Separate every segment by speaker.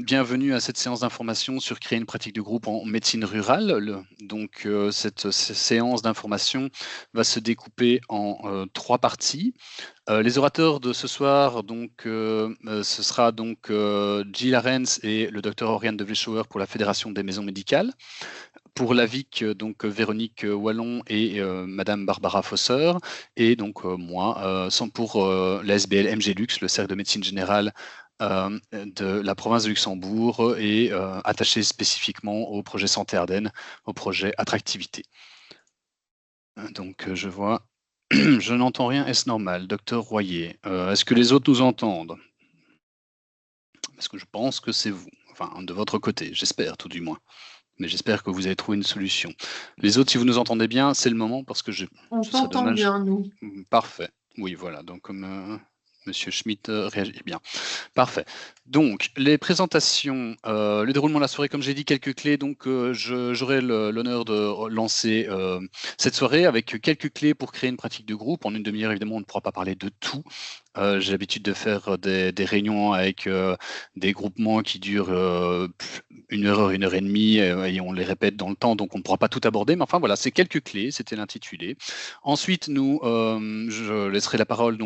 Speaker 1: bienvenue à cette séance d'information sur créer une pratique de groupe en médecine rurale. Cette séance d'information va se découper en 3 parties. Les orateurs de ce soir, ce sera Gilles Arens et le docteur Oriane de Vleschauer pour la Fédération des maisons médicales. Pour la VIC, Véronique Wallon et Madame Barbara Fosser, et moi, pour la SBL MGLux, le cercle de médecine générale de la province de Luxembourg, et attaché spécifiquement au projet Santé Ardennes, au projet Attractivité. Je vois, je n'entends rien, est-ce normal? Docteur Royer, est-ce que les autres nous entendent? Parce que je pense que c'est vous, enfin de votre côté, j'espère tout du moins. Mais j'espère que vous avez trouvé une solution. Les autres, si vous nous entendez bien, c'est le moment parce que ce serait
Speaker 2: t'entend
Speaker 1: dommage.
Speaker 2: bien, nous.
Speaker 1: Parfait. Oui, voilà. Donc, comme Monsieur Schmitt réagit bien. Parfait. Donc, les présentations, le déroulement de la soirée, comme j'ai dit, quelques clés. J'aurai l'honneur de lancer cette soirée avec quelques clés pour créer une pratique de groupe. En une demi-heure, évidemment, on ne pourra pas parler de tout. J'ai l'habitude de faire des réunions avec des groupements qui durent 1 heure, 1 heure et demie, et on les répète dans le temps, donc on ne pourra pas tout aborder. Mais enfin, voilà, c'est quelques clés, c'était l'intitulé. Ensuite, je laisserai la parole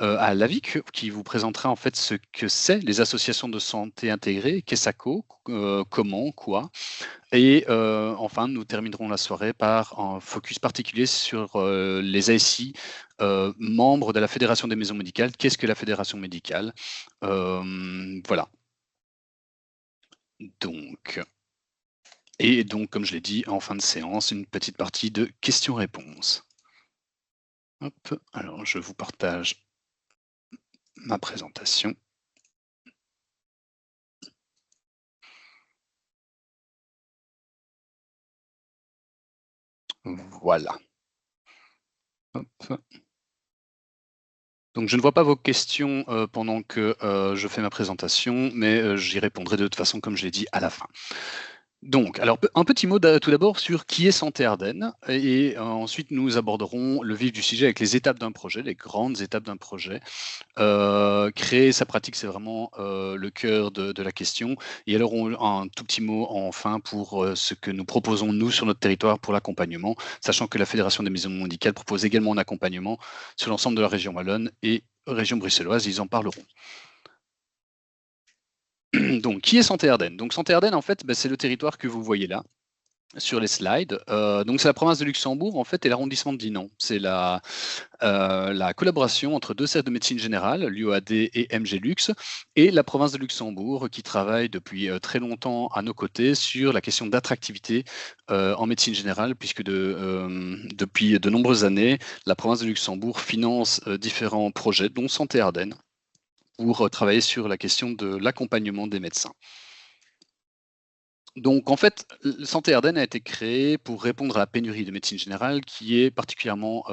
Speaker 1: à Lavik, qui vous présentera en fait ce que c'est les associations de santé intégrées, qu'est SACO, comment, quoi. Et enfin, nous terminerons la soirée par un focus particulier sur les ASI, membres de la Fédération des maisons médicales. Qu'est-ce que la Fédération médicale? Voilà. Et donc, comme je l'ai dit, en fin de séance, une petite partie de questions-réponses. Hop, alors je vous partage ma présentation. Voilà. Hop. Donc je ne vois pas vos questions pendant que je fais ma présentation, mais j'y répondrai de toute façon, comme je l'ai dit, à la fin. Donc, alors un petit mot tout d'abord sur qui est Santé Ardennes, et ensuite nous aborderons le vif du sujet avec les étapes d'un projet, les grandes étapes d'un projet. Créer sa pratique, c'est vraiment le cœur de la question. Et alors, un tout petit mot enfin pour ce que nous proposons, nous, sur notre territoire pour l'accompagnement, sachant que la Fédération des maisons médicales propose également un accompagnement sur l'ensemble de la région wallonne et région bruxelloise, ils en parleront. Donc, qui est Santé Ardennes? Donc, Santé Ardennes, en fait, c'est le territoire que vous voyez là sur les slides. Donc, c'est la province de Luxembourg, en fait, et l'arrondissement de Dinan. C'est la collaboration entre 2 cercles de médecine générale, l'UAD et MGLux, et la province de Luxembourg, qui travaille depuis très longtemps à nos côtés sur la question d'attractivité en médecine générale, puisque depuis de nombreuses années, la province de Luxembourg finance différents projets, dont Santé Ardennes, pour travailler sur la question de l'accompagnement des médecins. Donc en fait, Santé Ardennes a été créée pour répondre à la pénurie de médecine générale qui est particulièrement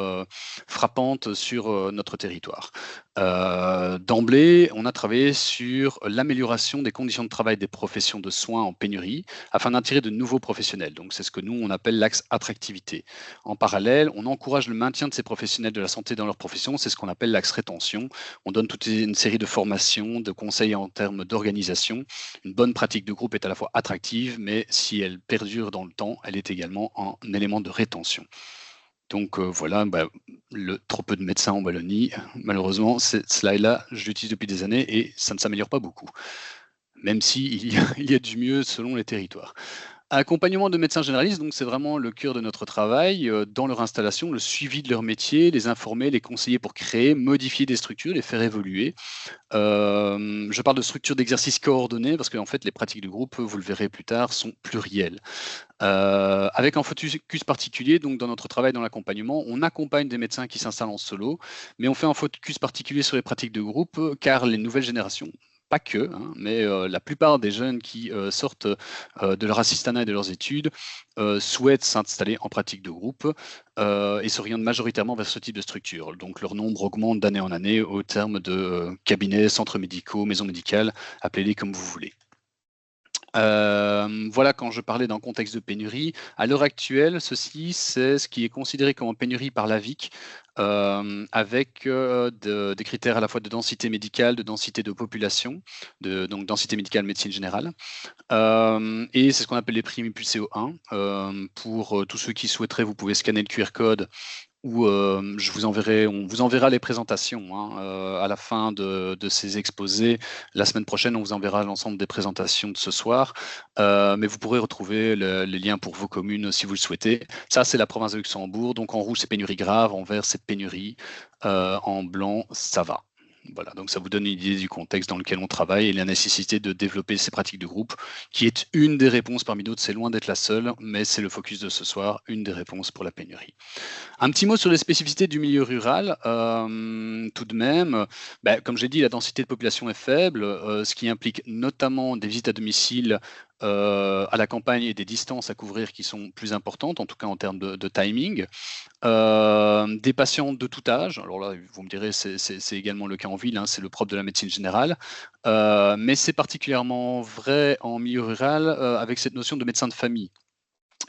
Speaker 1: frappante sur notre territoire. D'emblée, on a travaillé sur l'amélioration des conditions de travail des professions de soins en pénurie afin d'attirer de nouveaux professionnels. Donc c'est ce que nous, on appelle l'axe attractivité. En parallèle, on encourage le maintien de ces professionnels de la santé dans leur profession, c'est ce qu'on appelle l'axe rétention. On donne toute une série de formations, de conseils en termes d'organisation. Une bonne pratique de groupe est à la fois attractive, mais si elle perdure dans le temps, elle est également un élément de rétention. Donc voilà, le trop peu de médecins en Wallonie, malheureusement, cette slide-là, je l'utilise depuis des années et ça ne s'améliore pas beaucoup, même s'il y a du mieux selon les territoires. Accompagnement de médecins généralistes, donc c'est vraiment le cœur de notre travail, dans leur installation, le suivi de leur métier, les informer, les conseiller pour créer, modifier des structures, les faire évoluer. Je parle de structures d'exercice coordonnées parce qu'en fait, les pratiques de groupe, vous le verrez plus tard, sont plurielles. Avec un focus particulier, donc dans notre travail dans l'accompagnement, on accompagne des médecins qui s'installent en solo, mais on fait un focus particulier sur les pratiques de groupe, car les nouvelles générations, pas que, mais la plupart des jeunes qui sortent de leur assistanat et de leurs études souhaitent s'installer en pratique de groupe et s'orientent majoritairement vers ce type de structure. Donc leur nombre augmente d'année en année au terme de cabinets, centres médicaux, maisons médicales, appelez-les comme vous voulez. Voilà, quand je parlais d'un contexte de pénurie, à l'heure actuelle, ceci, c'est ce qui est considéré comme une pénurie par la VIC, avec des critères à la fois de densité médicale, de densité de population, donc densité médicale médecine générale, et c'est ce qu'on appelle les primes PULSEO1. Pour tous ceux qui souhaiteraient, vous pouvez scanner le QR code où on vous enverra les présentations hein, à la fin de ces exposés. La semaine prochaine, on vous enverra l'ensemble des présentations de ce soir, mais vous pourrez retrouver les liens pour vos communes si vous le souhaitez. Ça, c'est la province de Luxembourg. Donc en rouge, c'est pénurie grave, en vert, c'est pénurie, en blanc, ça va. Voilà, donc ça vous donne une idée du contexte dans lequel on travaille et la nécessité de développer ces pratiques de groupe, qui est une des réponses parmi d'autres. C'est loin d'être la seule, mais c'est le focus de ce soir, une des réponses pour la pénurie. Un petit mot sur les spécificités du milieu rural, tout de même. Comme j'ai dit, la densité de population est faible, ce qui implique notamment des visites à domicile à la campagne et des distances à couvrir qui sont plus importantes, en tout cas en termes de timing. Des patients de tout âge, alors là, vous me direz, c'est également le cas en ville, hein, c'est le propre de la médecine générale, mais c'est particulièrement vrai en milieu rural avec cette notion de médecin de famille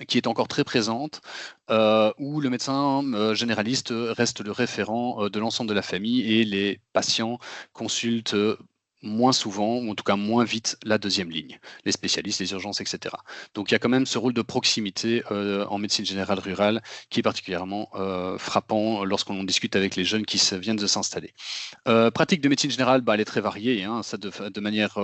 Speaker 1: qui est encore très présente, où le médecin généraliste reste le référent de l'ensemble de la famille et les patients consultent moins souvent, ou en tout cas moins vite, la deuxième ligne, les spécialistes, les urgences, etc. Donc il y a quand même ce rôle de proximité en médecine générale rurale qui est particulièrement frappant lorsqu'on discute avec les jeunes qui viennent de s'installer. Pratique de médecine générale, elle est très variée, hein, ça de manière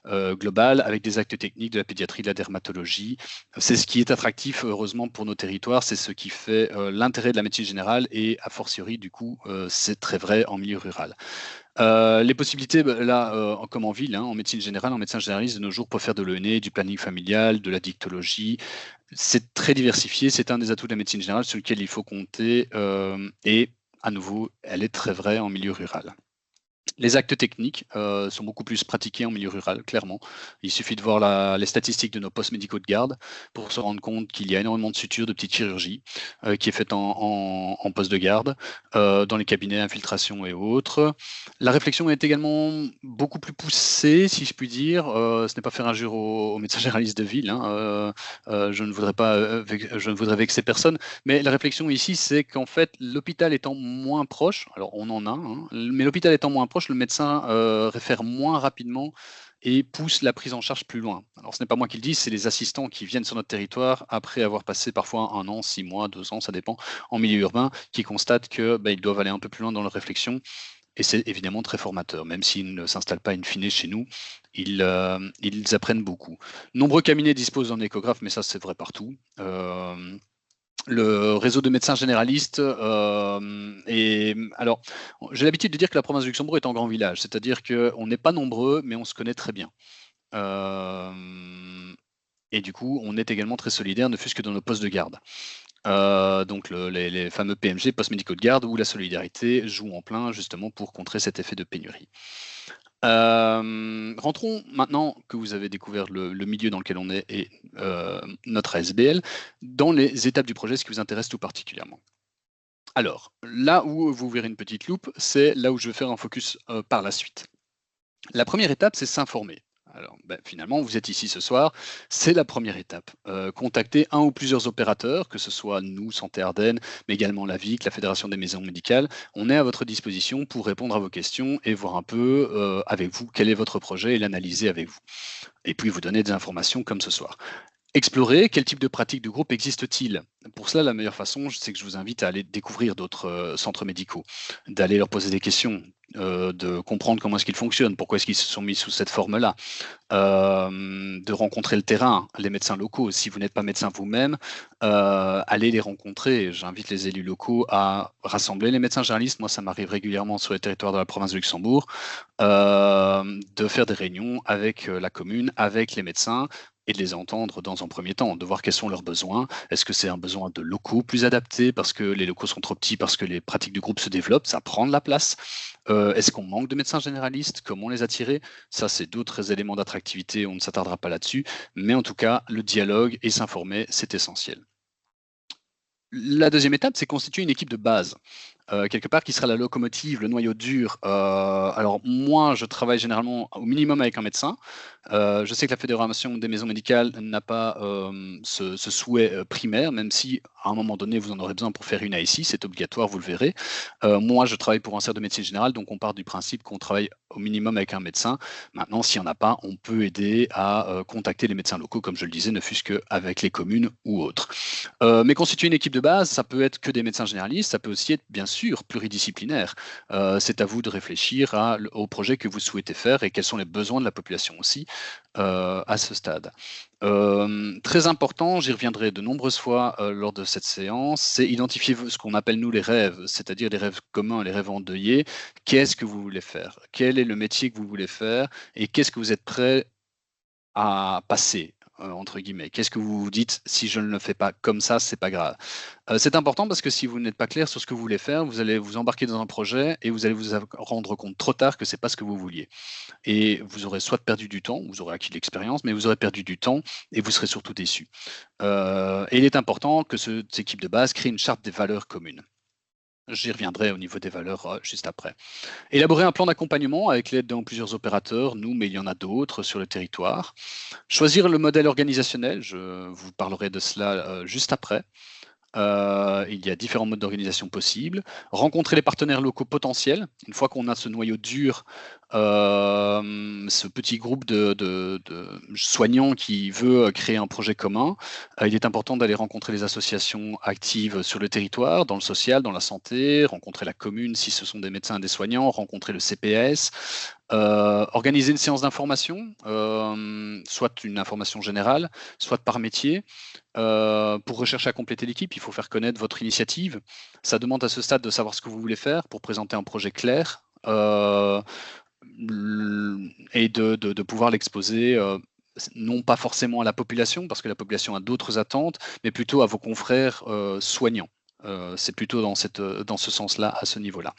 Speaker 1: globale, avec des actes techniques, de la pédiatrie, de la dermatologie. C'est ce qui est attractif, heureusement, pour nos territoires, c'est ce qui fait l'intérêt de la médecine générale et, a fortiori, du coup, c'est très vrai en milieu rural. Les possibilités, là, comme en ville, hein, en médecine générale, en médecin généraliste, de nos jours, pour faire de l'ENE, du planning familial, de la dictologie, c'est très diversifié, c'est un des atouts de la médecine générale sur lequel il faut compter, et à nouveau, elle est très vraie en milieu rural. Les actes techniques sont beaucoup plus pratiqués en milieu rural, clairement. Il suffit de voir les statistiques de nos postes médicaux de garde pour se rendre compte qu'il y a énormément de sutures, de petites chirurgies qui est faite en poste de garde, dans les cabinets infiltration et autres. La réflexion est également beaucoup plus poussée, si je puis dire. Ce n'est pas faire injure aux médecins généralistes de ville. Hein. Je ne voudrais vexer personne. Mais la réflexion ici, c'est qu'en fait, l'hôpital étant moins proche, alors on en a, hein, mais l'hôpital étant moins proche, le médecin réfère moins rapidement et pousse la prise en charge plus loin. Alors ce n'est pas moi qui le dis, c'est les assistants qui viennent sur notre territoire après avoir passé parfois 1 an, 6 mois, 2 ans, ça dépend, en milieu urbain, qui constatent qu'ils doivent aller un peu plus loin dans leur réflexion. Et c'est évidemment très formateur, même s'ils ne s'installent pas in fine chez nous, ils apprennent beaucoup. Nombreux cabinets disposent d'un échographe, mais ça c'est vrai partout. Le réseau de médecins généralistes et alors j'ai l'habitude de dire que la province de Luxembourg est en grand village, c'est-à-dire qu'on n'est pas nombreux, mais on se connaît très bien. Et du coup, on est également très solidaires, ne fût-ce que dans nos postes de garde. Donc les fameux PMG, postes médicaux de garde, où la solidarité joue en plein justement pour contrer cet effet de pénurie. Rentrons maintenant que vous avez découvert le milieu dans lequel on est et notre ASBL, dans les étapes du projet, ce qui vous intéresse tout particulièrement. Alors, là où vous verrez une petite loupe, c'est là où je vais faire un focus par la suite. La première étape, c'est s'informer. Alors, finalement, vous êtes ici ce soir, c'est la première étape. Contacter un ou plusieurs opérateurs, que ce soit nous, Santé Ardennes, mais également la VIC, la Fédération des maisons médicales. On est à votre disposition pour répondre à vos questions et voir un peu avec vous quel est votre projet et l'analyser avec vous. Et puis vous donner des informations comme ce soir. Explorer quel type de pratiques de groupe existe-t-il. Pour cela, la meilleure façon, c'est que je vous invite à aller découvrir d'autres centres médicaux, d'aller leur poser des questions, de comprendre comment est-ce qu'ils fonctionnent, pourquoi est-ce qu'ils se sont mis sous cette forme-là, de rencontrer le terrain, les médecins locaux. Si vous n'êtes pas médecin vous-même, allez les rencontrer. J'invite les élus locaux à rassembler les médecins généralistes. Moi, ça m'arrive régulièrement sur le territoire de la province de Luxembourg, de faire des réunions avec la commune, avec les médecins, et de les entendre dans un premier temps, de voir quels sont leurs besoins. Est-ce que c'est un besoin de locaux plus adaptés parce que les locaux sont trop petits, parce que les pratiques de groupe se développent, ça prend de la place. Est-ce qu'on manque de médecins généralistes? Comment les attirer? Ça, c'est d'autres éléments d'attractivité, on ne s'attardera pas là-dessus. Mais en tout cas, le dialogue et s'informer, c'est essentiel. La deuxième étape, c'est constituer une équipe de base. quelque part qui sera la locomotive, le noyau dur. Alors moi, je travaille généralement au minimum avec un médecin. Je sais que la Fédération des maisons médicales n'a pas ce souhait primaire, même si à un moment donné, vous en aurez besoin pour faire une ASI, c'est obligatoire, vous le verrez. Moi, je travaille pour un centre de médecine générale, donc on part du principe qu'on travaille au minimum avec un médecin. Maintenant, s'il n'y en a pas, on peut aider à contacter les médecins locaux, comme je le disais, ne fût-ce qu'avec les communes ou autres. Mais constituer une équipe de base, ça peut être que des médecins généralistes, ça peut aussi être bien sûr pluridisciplinaire. C'est à vous de réfléchir au projet que vous souhaitez faire et quels sont les besoins de la population aussi à ce stade. Très important, j'y reviendrai de nombreuses fois lors de cette séance, c'est identifier ce qu'on appelle nous les rêves, c'est-à-dire les rêves communs, les rêves endeuillés. Qu'est-ce que vous voulez faire? Quel est le métier que vous voulez faire? Et qu'est-ce que vous êtes prêt à passer, entre guillemets? Qu'est-ce que vous vous dites, si je ne le fais pas comme ça, c'est pas grave? C'est important parce que si vous n'êtes pas clair sur ce que vous voulez faire, vous allez vous embarquer dans un projet et vous allez vous rendre compte trop tard que c'est pas ce que vous vouliez. Et vous aurez soit perdu du temps, vous aurez acquis de l'expérience, mais vous aurez perdu du temps et vous serez surtout déçu. Et il est important que cette équipe de base crée une charte des valeurs communes. J'y reviendrai au niveau des valeurs juste après. Élaborer un plan d'accompagnement avec l'aide de plusieurs opérateurs, nous, mais il y en a d'autres sur le territoire. Choisir le modèle organisationnel, je vous parlerai de cela juste après. Il y a différents modes d'organisation possibles. Rencontrer les partenaires locaux potentiels. Une fois qu'on a ce noyau dur, ce petit groupe de soignants qui veut créer un projet commun, il est important d'aller rencontrer les associations actives sur le territoire, dans le social, dans la santé, rencontrer la commune si ce sont des médecins et des soignants, rencontrer le CPS, organiser une séance d'information, soit une information générale, soit par métier. Pour rechercher à compléter l'équipe, il faut faire connaître votre initiative. Ça demande à ce stade de savoir ce que vous voulez faire pour présenter un projet clair et de pouvoir l'exposer, non pas forcément à la population, parce que la population a d'autres attentes, mais plutôt à vos confrères soignants. C'est plutôt dans ce sens-là, à ce niveau-là.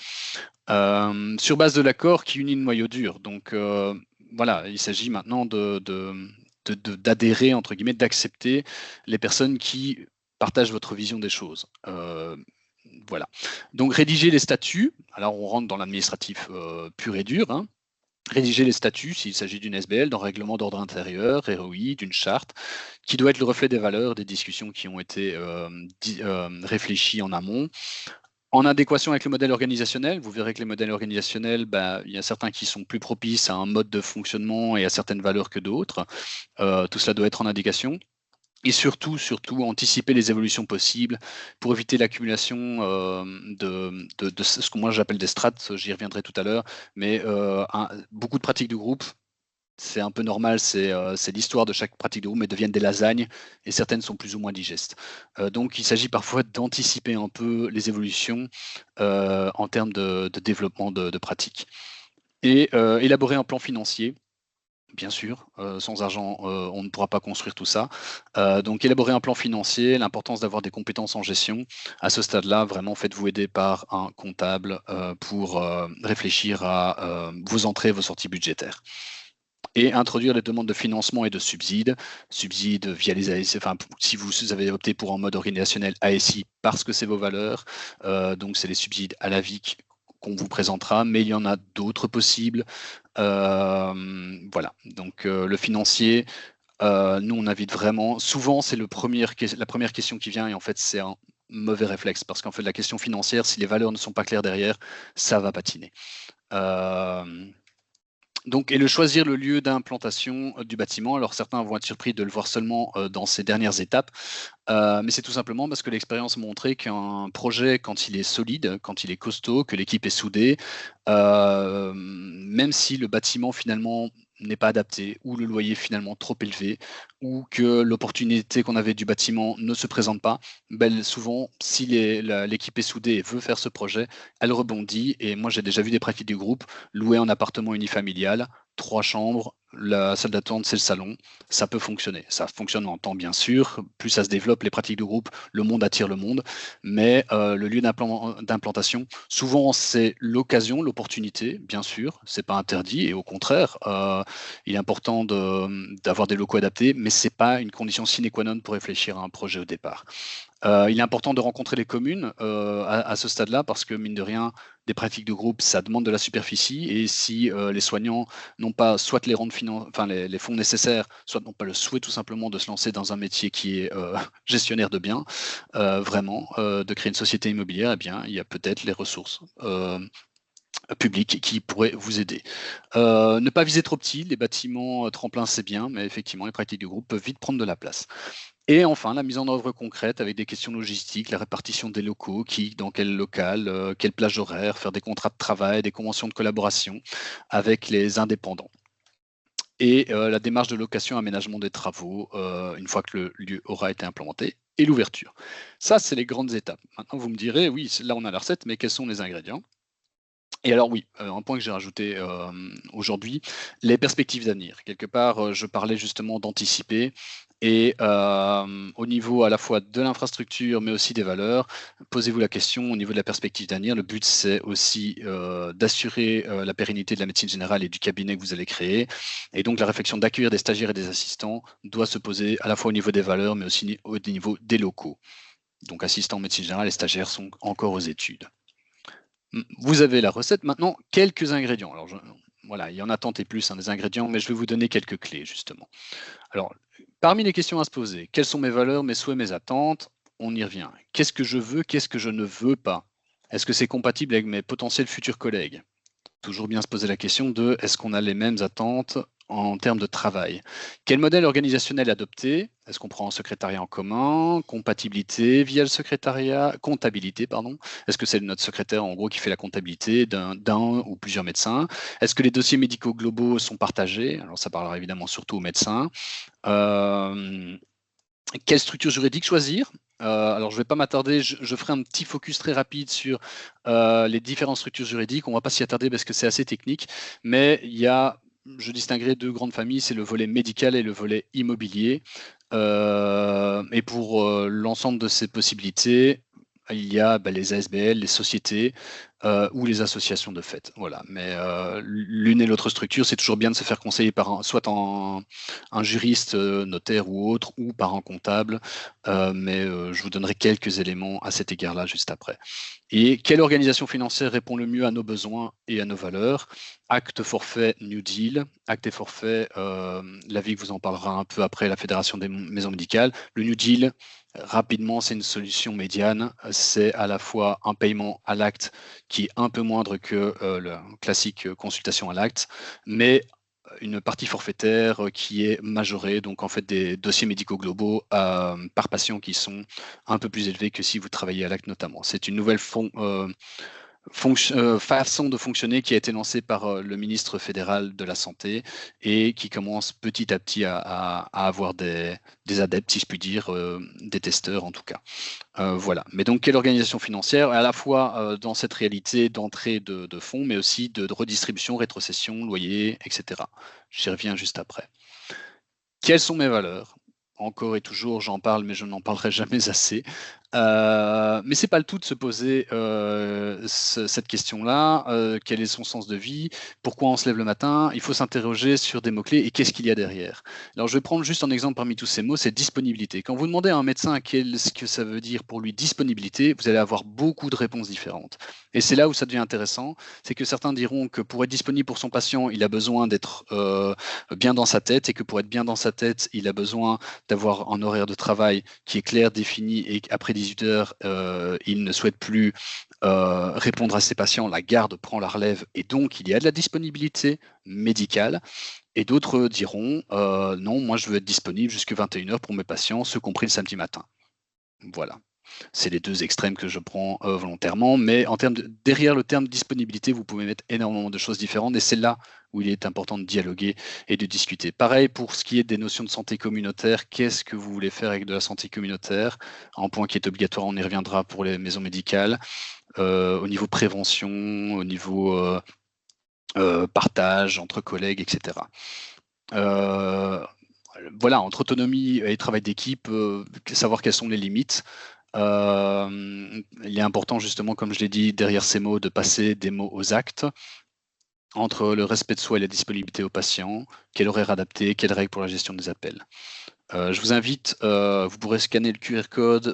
Speaker 1: Sur base de l'accord qui unit le noyau dur. Donc voilà, il s'agit maintenant d'adhérer, entre guillemets, d'accepter les personnes qui partagent votre vision des choses. Voilà. Donc rédiger les statuts. Alors on rentre dans l'administratif pur et dur. Hein. Rédiger les statuts, s'il s'agit d'une SBL, d'un règlement d'ordre intérieur, ROI, d'une charte, qui doit être le reflet des valeurs, des discussions qui ont été réfléchies en amont. En adéquation avec le modèle organisationnel, vous verrez que les modèles organisationnels, il y a certains qui sont plus propices à un mode de fonctionnement et à certaines valeurs que d'autres. Tout cela doit être en adéquation. Et surtout, anticiper les évolutions possibles pour éviter l'accumulation de ce que moi j'appelle des strates, j'y reviendrai tout à l'heure, mais beaucoup de pratiques de groupe, c'est un peu normal, c'est l'histoire de chaque pratique de groupe, mais deviennent des lasagnes, et certaines sont plus ou moins digestes. Donc il s'agit parfois d'anticiper un peu les évolutions en termes de développement de pratiques. Et élaborer un plan financier. Bien sûr, sans argent, on ne pourra pas construire tout ça. Donc élaborer un plan financier, l'importance d'avoir des compétences en gestion. À ce stade-là, vraiment, faites-vous aider par un comptable pour réfléchir à vos entrées et vos sorties budgétaires. Et introduire les demandes de financement et de subsides via les ASI, enfin, si vous avez opté pour un mode organisationnel ASI parce que c'est vos valeurs, donc c'est les subsides à la VIC qu'on vous présentera, mais il y en a d'autres possibles. Voilà, donc le financier, nous on invite vraiment, souvent c'est la première question qui vient et en fait c'est un mauvais réflexe parce qu'en fait la question financière, si les valeurs ne sont pas claires derrière, ça va patiner. Donc, et choisir le lieu d'implantation du bâtiment. Alors certains vont être surpris de le voir seulement dans ces dernières étapes, mais c'est tout simplement parce que l'expérience a montré qu'un projet, quand il est solide, quand il est costaud, que l'équipe est soudée, même si le bâtiment finalement n'est pas adapté, ou le loyer finalement trop élevé, ou que l'opportunité qu'on avait du bâtiment ne se présente pas, souvent, si l'équipe est soudée et veut faire ce projet, elle rebondit. Et moi, j'ai déjà vu des pratiques du groupe louer un appartement unifamilial, 3 chambres, la salle d'attente, c'est le salon, ça peut fonctionner. Ça fonctionne en temps, bien sûr. Plus ça se développe, les pratiques de groupe, le monde attire le monde. Mais le lieu d'implantation, souvent, c'est l'occasion, l'opportunité, bien sûr. C'est pas interdit. Et au contraire, il est important d'avoir des locaux adaptés, mais c'est pas une condition sine qua non pour réfléchir à un projet au départ. Il est important de rencontrer les communes à ce stade-là parce que, mine de rien, des pratiques de groupe, ça demande de la superficie et si les soignants n'ont pas soit les fonds nécessaires, soit n'ont pas le souhait tout simplement de se lancer dans un métier qui est gestionnaire de biens, vraiment, de créer une société immobilière, eh bien, il y a peut-être les ressources publiques qui pourraient vous aider. Ne pas viser trop petit, les bâtiments tremplins c'est bien, mais effectivement les pratiques du groupe peuvent vite prendre de la place. Et enfin, la mise en œuvre concrète avec des questions logistiques, la répartition des locaux, qui, dans quel local, quelle plage horaire, faire des contrats de travail, des conventions de collaboration avec les indépendants. Et la démarche de location, aménagement des travaux, une fois que le lieu aura été implémenté, et l'ouverture. Ça, c'est les grandes étapes. Maintenant, vous me direz, oui, là, on a la recette, mais quels sont les ingrédients? Et alors oui, un point que j'ai rajouté aujourd'hui, les perspectives d'avenir. Quelque part, je parlais justement d'anticiper et au niveau à la fois de l'infrastructure, mais aussi des valeurs, posez-vous la question au niveau de la perspective d'avenir. Le but, c'est aussi d'assurer la pérennité de la médecine générale et du cabinet que vous allez créer. Et donc, la réflexion d'accueillir des stagiaires et des assistants doit se poser à la fois au niveau des valeurs, mais aussi au niveau des locaux. Donc, assistants en médecine générale et stagiaires sont encore aux études. Vous avez la recette. Maintenant, quelques ingrédients. Alors, voilà, il y en a tant et plus, des ingrédients, mais je vais vous donner quelques clés, justement. Alors, parmi les questions à se poser, quelles sont mes valeurs, mes souhaits, mes attentes? On y revient. Qu'est-ce que je veux? Qu'est-ce que je ne veux pas? Est-ce que c'est compatible avec mes potentiels futurs collègues? Toujours bien se poser la question de est-ce qu'on a les mêmes attentes en termes de travail? Quel modèle organisationnel adopter? Est-ce qu'on prend un secrétariat en commun? Compatibilité via le secrétariat? Comptabilité, pardon. Est-ce que c'est notre secrétaire en gros qui fait la comptabilité d'un ou plusieurs médecins? Est-ce que les dossiers médicaux globaux sont partagés? Alors ça parlera évidemment surtout aux médecins. Quelle structure juridique choisir? Alors, je ne vais pas m'attarder, je ferai un petit focus très rapide sur les différentes structures juridiques. On ne va pas s'y attarder parce que c'est assez technique, mais je distinguerai deux grandes familles, c'est le volet médical et le volet immobilier. Et pour l'ensemble de ces possibilités, il y a les ASBL, les sociétés ou les associations de fait. Voilà. Mais l'une et l'autre structure, c'est toujours bien de se faire conseiller par soit un juriste, notaire ou autre, ou par un comptable. Mais je vous donnerai quelques éléments à cet égard-là juste après. Et quelle organisation financière répond le mieux à nos besoins et à nos valeurs? Acte forfait New Deal, acte et forfait, Lavie vous en parlera un peu après, la Fédération des maisons médicales. Le New Deal, rapidement, c'est une solution médiane. C'est à la fois un paiement à l'acte qui est un peu moindre que la classique consultation à l'acte, mais une partie forfaitaire qui est majorée, donc en fait des dossiers médicaux globaux par patient qui sont un peu plus élevés que si vous travaillez à l'acte notamment. C'est une nouvelle façon de fonctionner qui a été lancée par le ministre fédéral de la Santé et qui commence petit à petit à avoir des adeptes, si je puis dire, des testeurs en tout cas. Voilà. Mais donc, quelle organisation financière, à la fois dans cette réalité d'entrée de fonds, mais aussi de redistribution, rétrocession, loyer, etc. J'y reviens juste après. Quelles sont mes valeurs? Encore et toujours, j'en parle, mais je n'en parlerai jamais assez. Mais c'est pas le tout de se poser cette question-là. Quel est son sens de vie? Pourquoi on se lève le matin? Il faut s'interroger sur des mots-clés et qu'est-ce qu'il y a derrière. Alors, je vais prendre juste un exemple parmi tous ces mots, c'est disponibilité. Quand vous demandez à un médecin ce que ça veut dire pour lui disponibilité, vous allez avoir beaucoup de réponses différentes. Et c'est là où ça devient intéressant, c'est que certains diront que pour être disponible pour son patient, il a besoin d'être bien dans sa tête et que pour être bien dans sa tête, il a besoin d'avoir un horaire de travail qui est clair, défini et qu'après 18 heures, il ne souhaite plus répondre à ses patients, la garde prend la relève et donc il y a de la disponibilité médicale. Et d'autres diront non, moi je veux être disponible jusqu'à 21 heures pour mes patients, ce compris le samedi matin. Voilà. C'est les deux extrêmes que je prends volontairement, mais derrière le terme disponibilité, vous pouvez mettre énormément de choses différentes et c'est là où il est important de dialoguer et de discuter. Pareil pour ce qui est des notions de santé communautaire, qu'est-ce que vous voulez faire avec de la santé communautaire? Un point qui est obligatoire, on y reviendra pour les maisons médicales, au niveau prévention, au niveau partage entre collègues, etc. Voilà, entre autonomie et travail d'équipe, savoir quelles sont les limites. Il est important justement, comme je l'ai dit, derrière ces mots, de passer des mots aux actes, entre le respect de soi et la disponibilité aux patients, quel horaire adapté, quelles règles pour la gestion des appels. Je vous invite, vous pourrez scanner le QR code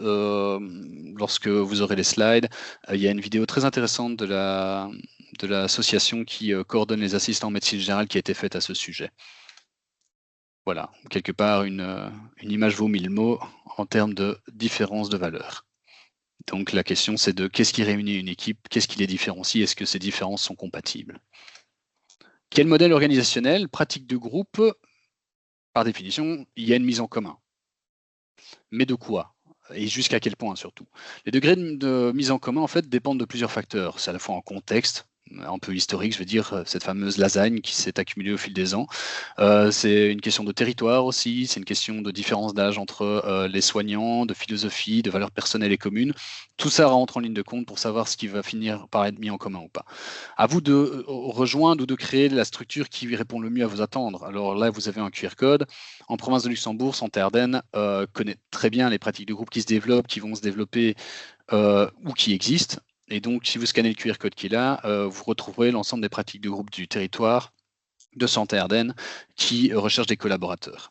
Speaker 1: lorsque vous aurez les slides. Il y a une vidéo très intéressante de l'association qui coordonne les assistants en médecine générale qui a été faite à ce sujet. Voilà, quelque part, une image vaut 1000 mots en termes de différence de valeur. Donc la question, c'est de qu'est-ce qui réunit une équipe, qu'est-ce qui les différencie, est-ce que ces différences sont compatibles? Quel modèle organisationnel, pratique de groupe? Par définition, il y a une mise en commun. Mais de quoi? Et jusqu'à quel point surtout? Les degrés de mise en commun, en fait, dépendent de plusieurs facteurs. C'est à la fois en contexte, un peu historique, je veux dire, cette fameuse lasagne qui s'est accumulée au fil des ans. C'est une question de territoire aussi, c'est une question de différence d'âge entre les soignants, de philosophie, de valeurs personnelles et communes. Tout ça rentre en ligne de compte pour savoir ce qui va finir par être mis en commun ou pas. À vous de rejoindre ou de créer la structure qui répond le mieux à vos attentes. Alors là, vous avez un QR code. En province de Luxembourg, Santé Ardennes connaît très bien les pratiques de groupe qui se développent, qui vont se développer ou qui existent. Et donc, si vous scannez le QR code qui est là, vous retrouverez l'ensemble des pratiques de groupe du territoire de Santé Ardennes qui recherchent des collaborateurs.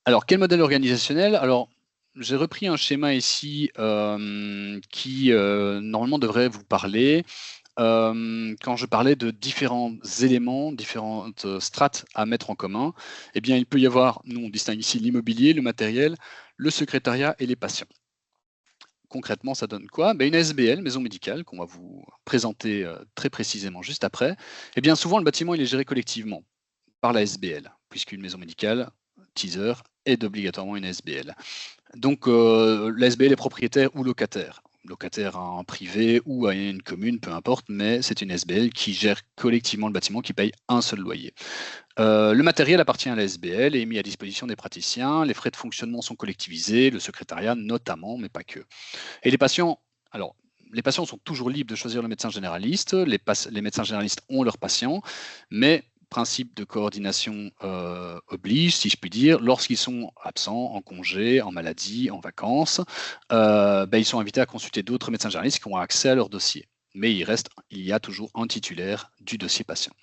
Speaker 1: Alors, quel modèle organisationnel? Alors, j'ai repris un schéma ici qui normalement devrait vous parler. Quand je parlais de différents éléments, différentes strates à mettre en commun, eh bien, il peut y avoir, nous on distingue ici l'immobilier, le matériel, le secrétariat et les patients. Concrètement, ça donne quoi? Une SBL, maison médicale, qu'on va vous présenter très précisément juste après. Eh bien, souvent, le bâtiment il est géré collectivement par la SBL, puisqu'une maison médicale, teaser, est obligatoirement une SBL. Donc, la SBL est propriétaire ou locataire à un privé ou à une commune, peu importe, mais c'est une SBL qui gère collectivement le bâtiment, qui paye un seul loyer. Le matériel appartient à la SBL et est mis à disposition des praticiens. Les frais de fonctionnement sont collectivisés, le secrétariat notamment, mais pas que. Et les patients, alors, les patients sont toujours libres de choisir le médecin généraliste. Les médecins généralistes ont leurs patients, mais principe de coordination oblige, si je puis dire, lorsqu'ils sont absents, en congé, en maladie, en vacances, ils sont invités à consulter d'autres médecins généralistes qui ont accès à leur dossier. Mais il y a toujours un titulaire du dossier patient.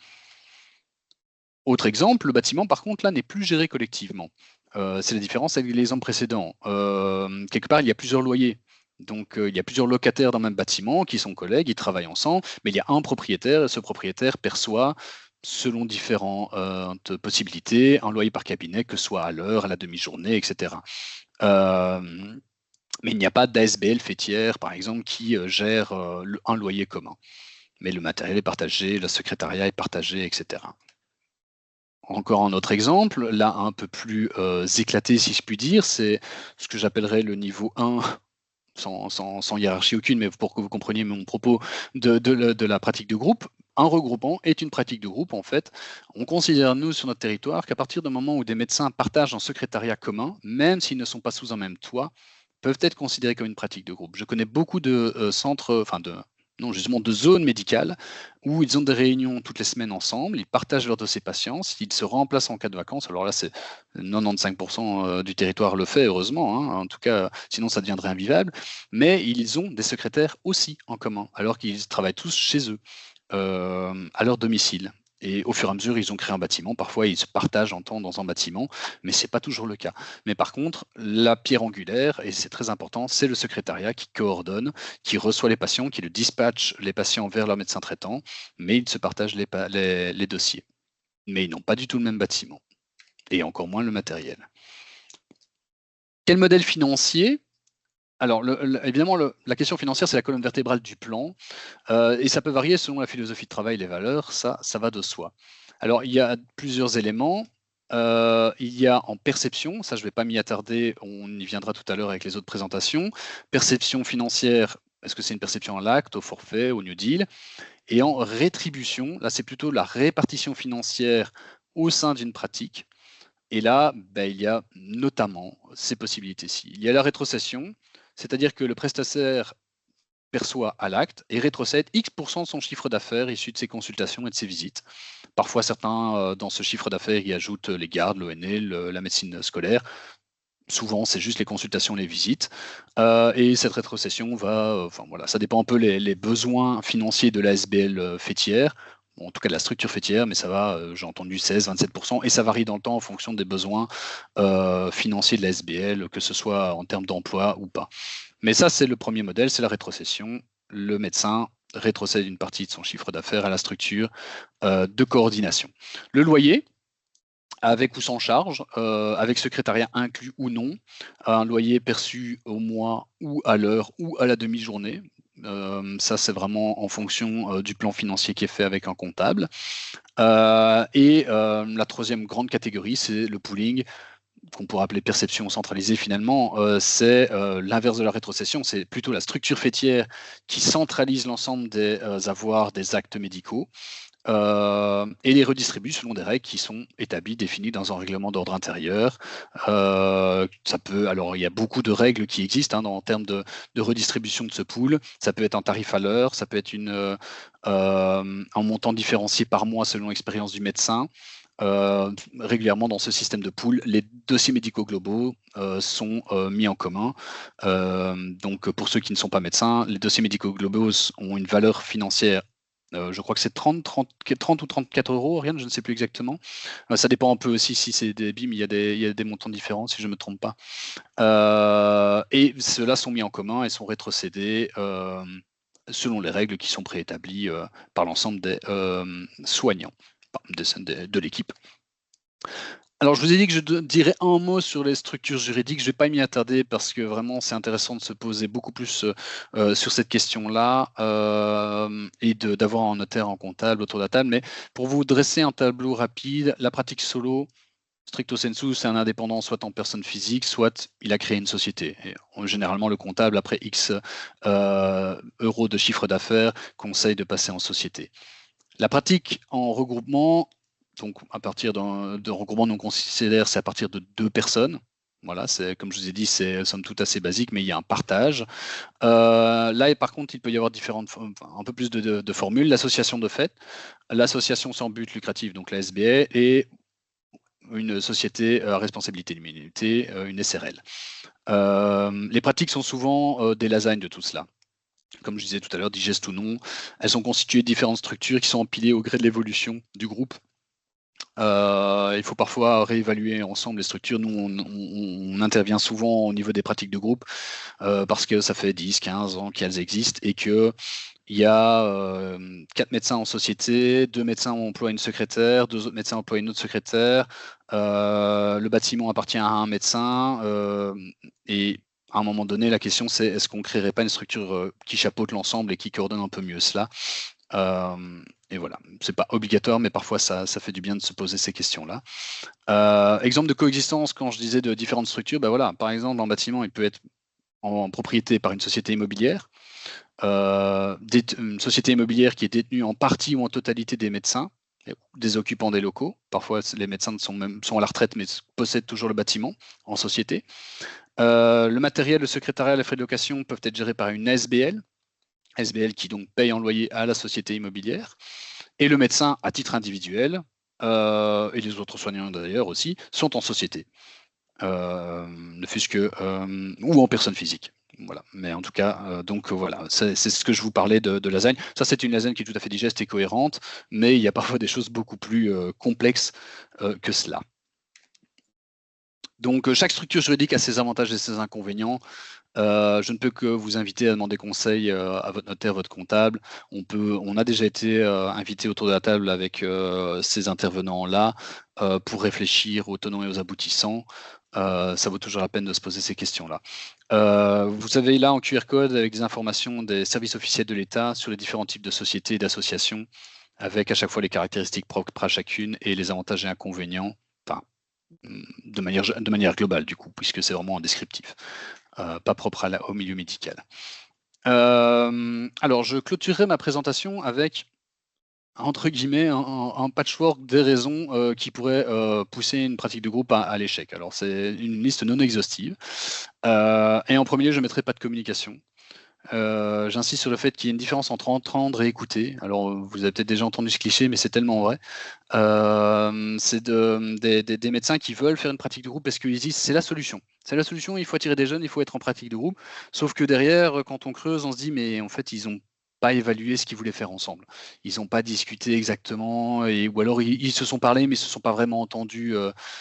Speaker 1: Autre exemple, le bâtiment, par contre, là, n'est plus géré collectivement. C'est la différence avec l'exemple précédent. Quelque part, il y a plusieurs loyers. Donc, il y a plusieurs locataires dans le même bâtiment qui sont collègues, ils travaillent ensemble, mais il y a un propriétaire et ce propriétaire perçoit, selon différentes possibilités, un loyer par cabinet, que ce soit à l'heure, à la demi-journée, etc. Mais il n'y a pas d'ASBL fêtière, par exemple, qui gère un loyer commun. Mais le matériel est partagé, le secrétariat est partagé, etc. Encore un autre exemple, là un peu plus éclaté si je puis dire, c'est ce que j'appellerais le niveau 1, sans hiérarchie aucune, mais pour que vous compreniez mon propos de la pratique de groupe. Un regroupement est une pratique de groupe en fait. On considère nous sur notre territoire qu'à partir du moment où des médecins partagent un secrétariat commun, même s'ils ne sont pas sous un même toit, peuvent être considérés comme une pratique de groupe. Je connais beaucoup de centres, non, justement de zones médicales où ils ont des réunions toutes les semaines ensemble, ils partagent leurs dossiers patients, ils se remplacent en cas de vacances. Alors là, c'est 95% du territoire le fait, heureusement, hein. En tout cas, sinon ça deviendrait invivable. Mais ils ont des secrétaires aussi en commun, alors qu'ils travaillent tous chez eux, à leur domicile. Et au fur et à mesure, ils ont créé un bâtiment. Parfois, ils se partagent en temps dans un bâtiment, mais ce n'est pas toujours le cas. Mais par contre, la pierre angulaire, et c'est très important, c'est le secrétariat qui coordonne, qui reçoit les patients, qui le dispatche les patients vers leur médecin traitant, mais ils se partagent les dossiers. Mais ils n'ont pas du tout le même bâtiment, et encore moins le matériel. Quel modèle financier? Alors, évidemment, la question financière, c'est la colonne vertébrale du plan, et ça peut varier selon la philosophie de travail, les valeurs, ça va de soi. Alors, il y a plusieurs éléments. Il y a en perception, ça je ne vais pas m'y attarder, on y viendra tout à l'heure avec les autres présentations. Perception financière, est-ce que c'est une perception à l'acte, au forfait, au New Deal? Et en rétribution, là c'est plutôt la répartition financière au sein d'une pratique. Et là, il y a notamment ces possibilités-ci. Il y a la rétrocession, c'est-à-dire que le prestataire perçoit à l'acte et rétrocède X% de son chiffre d'affaires issu de ses consultations et de ses visites. Parfois, certains, dans ce chiffre d'affaires, y ajoutent les gardes, l'ONL, la médecine scolaire. Souvent, c'est juste les consultations, les visites. Et cette rétrocession va, enfin voilà, ça dépend un peu les besoins financiers de la SBL fêtière, en tout cas de la structure fêtière, mais ça va, j'ai entendu 16-27%, et ça varie dans le temps en fonction des besoins financiers de la SBL, que ce soit en termes d'emploi ou pas. Mais ça, c'est le premier modèle, c'est la rétrocession. Le médecin rétrocède une partie de son chiffre d'affaires à la structure de coordination. Le loyer, avec ou sans charge, avec secrétariat inclus ou non, un loyer perçu au mois ou à l'heure ou à la demi-journée. Ça, c'est vraiment en fonction du plan financier qui est fait avec un comptable. Et la troisième grande catégorie, c'est le pooling, qu'on pourrait appeler perception centralisée finalement. C'est l'inverse de la rétrocession, c'est plutôt la structure fêtière qui centralise l'ensemble des avoirs, des actes médicaux, et les redistribue selon des règles qui sont établies, définies dans un règlement d'ordre intérieur. Alors il y a beaucoup de règles qui existent en termes de redistribution de ce pool. Ça peut être un tarif à l'heure, ça peut être un montant différencié par mois selon l'expérience du médecin. Régulièrement dans ce système de pool, les dossiers médicaux globaux sont mis en commun. Donc pour ceux qui ne sont pas médecins, les dossiers médicaux globaux ont une valeur financière. Je crois que c'est 30 ou 34 euros, Ariane, je ne sais plus exactement. Ça dépend un peu aussi si c'est des BIM, il y a des montants différents, si je ne me trompe pas. Et ceux-là sont mis en commun et sont rétrocédés selon les règles qui sont préétablies par l'ensemble des soignants de l'équipe. Alors, je vous ai dit que je dirais un mot sur les structures juridiques. Je ne vais pas m'y attarder parce que vraiment, c'est intéressant de se poser beaucoup plus sur cette question-là et d'avoir un notaire en comptable autour de la table. Mais pour vous dresser un tableau rapide, la pratique solo, stricto sensu, c'est un indépendant soit en personne physique, soit il a créé une société. Et généralement, le comptable, après X euros de chiffre d'affaires, conseille de passer en société. La pratique en regroupement, donc à partir de regroupement, on considère c'est à partir de 2 personnes. Voilà, c'est comme je vous ai dit, c'est somme toute assez basique, mais il y a un partage. Là, par contre, il peut y avoir un peu plus de formules. L'association de fait, l'association sans but lucratif, donc la SBA, et une société à responsabilité limitée, une SRL. Les pratiques sont souvent des lasagnes de tout cela. Comme je disais tout à l'heure, digestes ou non, elles sont constituées de différentes structures qui sont empilées au gré de l'évolution du groupe. Il faut parfois réévaluer ensemble les structures. Nous, on intervient souvent au niveau des pratiques de groupe parce que ça fait 10, 15 ans qu'elles existent et qu'il y a 4 médecins en société, 2 médecins emploient une secrétaire, 2 autres médecins emploient une autre secrétaire, le bâtiment appartient à un médecin et à un moment donné, la question c'est est-ce qu'on ne créerait pas une structure qui chapeaute l'ensemble et qui coordonne un peu mieux cela. Et voilà, c'est pas obligatoire, mais parfois ça fait du bien de se poser ces questions-là. Exemple de coexistence, quand je disais de différentes structures, ben voilà, par exemple, un bâtiment, il peut être en propriété par une société immobilière, une société immobilière qui est détenue en partie ou en totalité des médecins, des occupants des locaux. Parfois, les médecins sont à la retraite, mais possèdent toujours le bâtiment en société. Le matériel, le secrétariat, les frais de location peuvent être gérés par une SBL qui donc paye en loyer à la société immobilière, et le médecin à titre individuel, et les autres soignants d'ailleurs aussi, sont en société, ne fût-ce que, ou en personne physique. Voilà. Mais en tout cas, donc voilà, c'est ce que je vous parlais de lasagne. Ça, c'est une lasagne qui est tout à fait digeste et cohérente, mais il y a parfois des choses beaucoup plus complexes que cela. Donc, chaque structure juridique a ses avantages et ses inconvénients. Je ne peux que vous inviter à demander conseil à votre notaire, votre comptable. On a déjà été invité autour de la table avec ces intervenants-là pour réfléchir aux tenants et aux aboutissants. Ça vaut toujours la peine de se poser ces questions-là. Vous avez là en QR code avec des informations des services officiels de l'État sur les différents types de sociétés et d'associations, avec à chaque fois les caractéristiques propres à chacune et les avantages et inconvénients, enfin, de manière globale du coup, puisque c'est vraiment un descriptif. Pas propre au milieu médical. Alors, je clôturerai ma présentation avec, entre guillemets, un patchwork des raisons qui pourraient pousser une pratique de groupe à l'échec. Alors, c'est une liste non exhaustive. Et en premier lieu, je mettrai pas de communication. J'insiste sur le fait qu'il y a une différence entre entendre et écouter. Alors, vous avez peut-être déjà entendu ce cliché, mais c'est tellement vrai. C'est des médecins qui veulent faire une pratique de groupe parce qu'ils disent c'est la solution. C'est la solution, il faut attirer des jeunes, il faut être en pratique de groupe. Sauf que derrière, quand on creuse, on se dit mais en fait, ils n'ont pas évalué ce qu'ils voulaient faire ensemble. Ils n'ont pas discuté exactement, ou alors ils se sont parlé, mais ils ne se sont pas vraiment entendus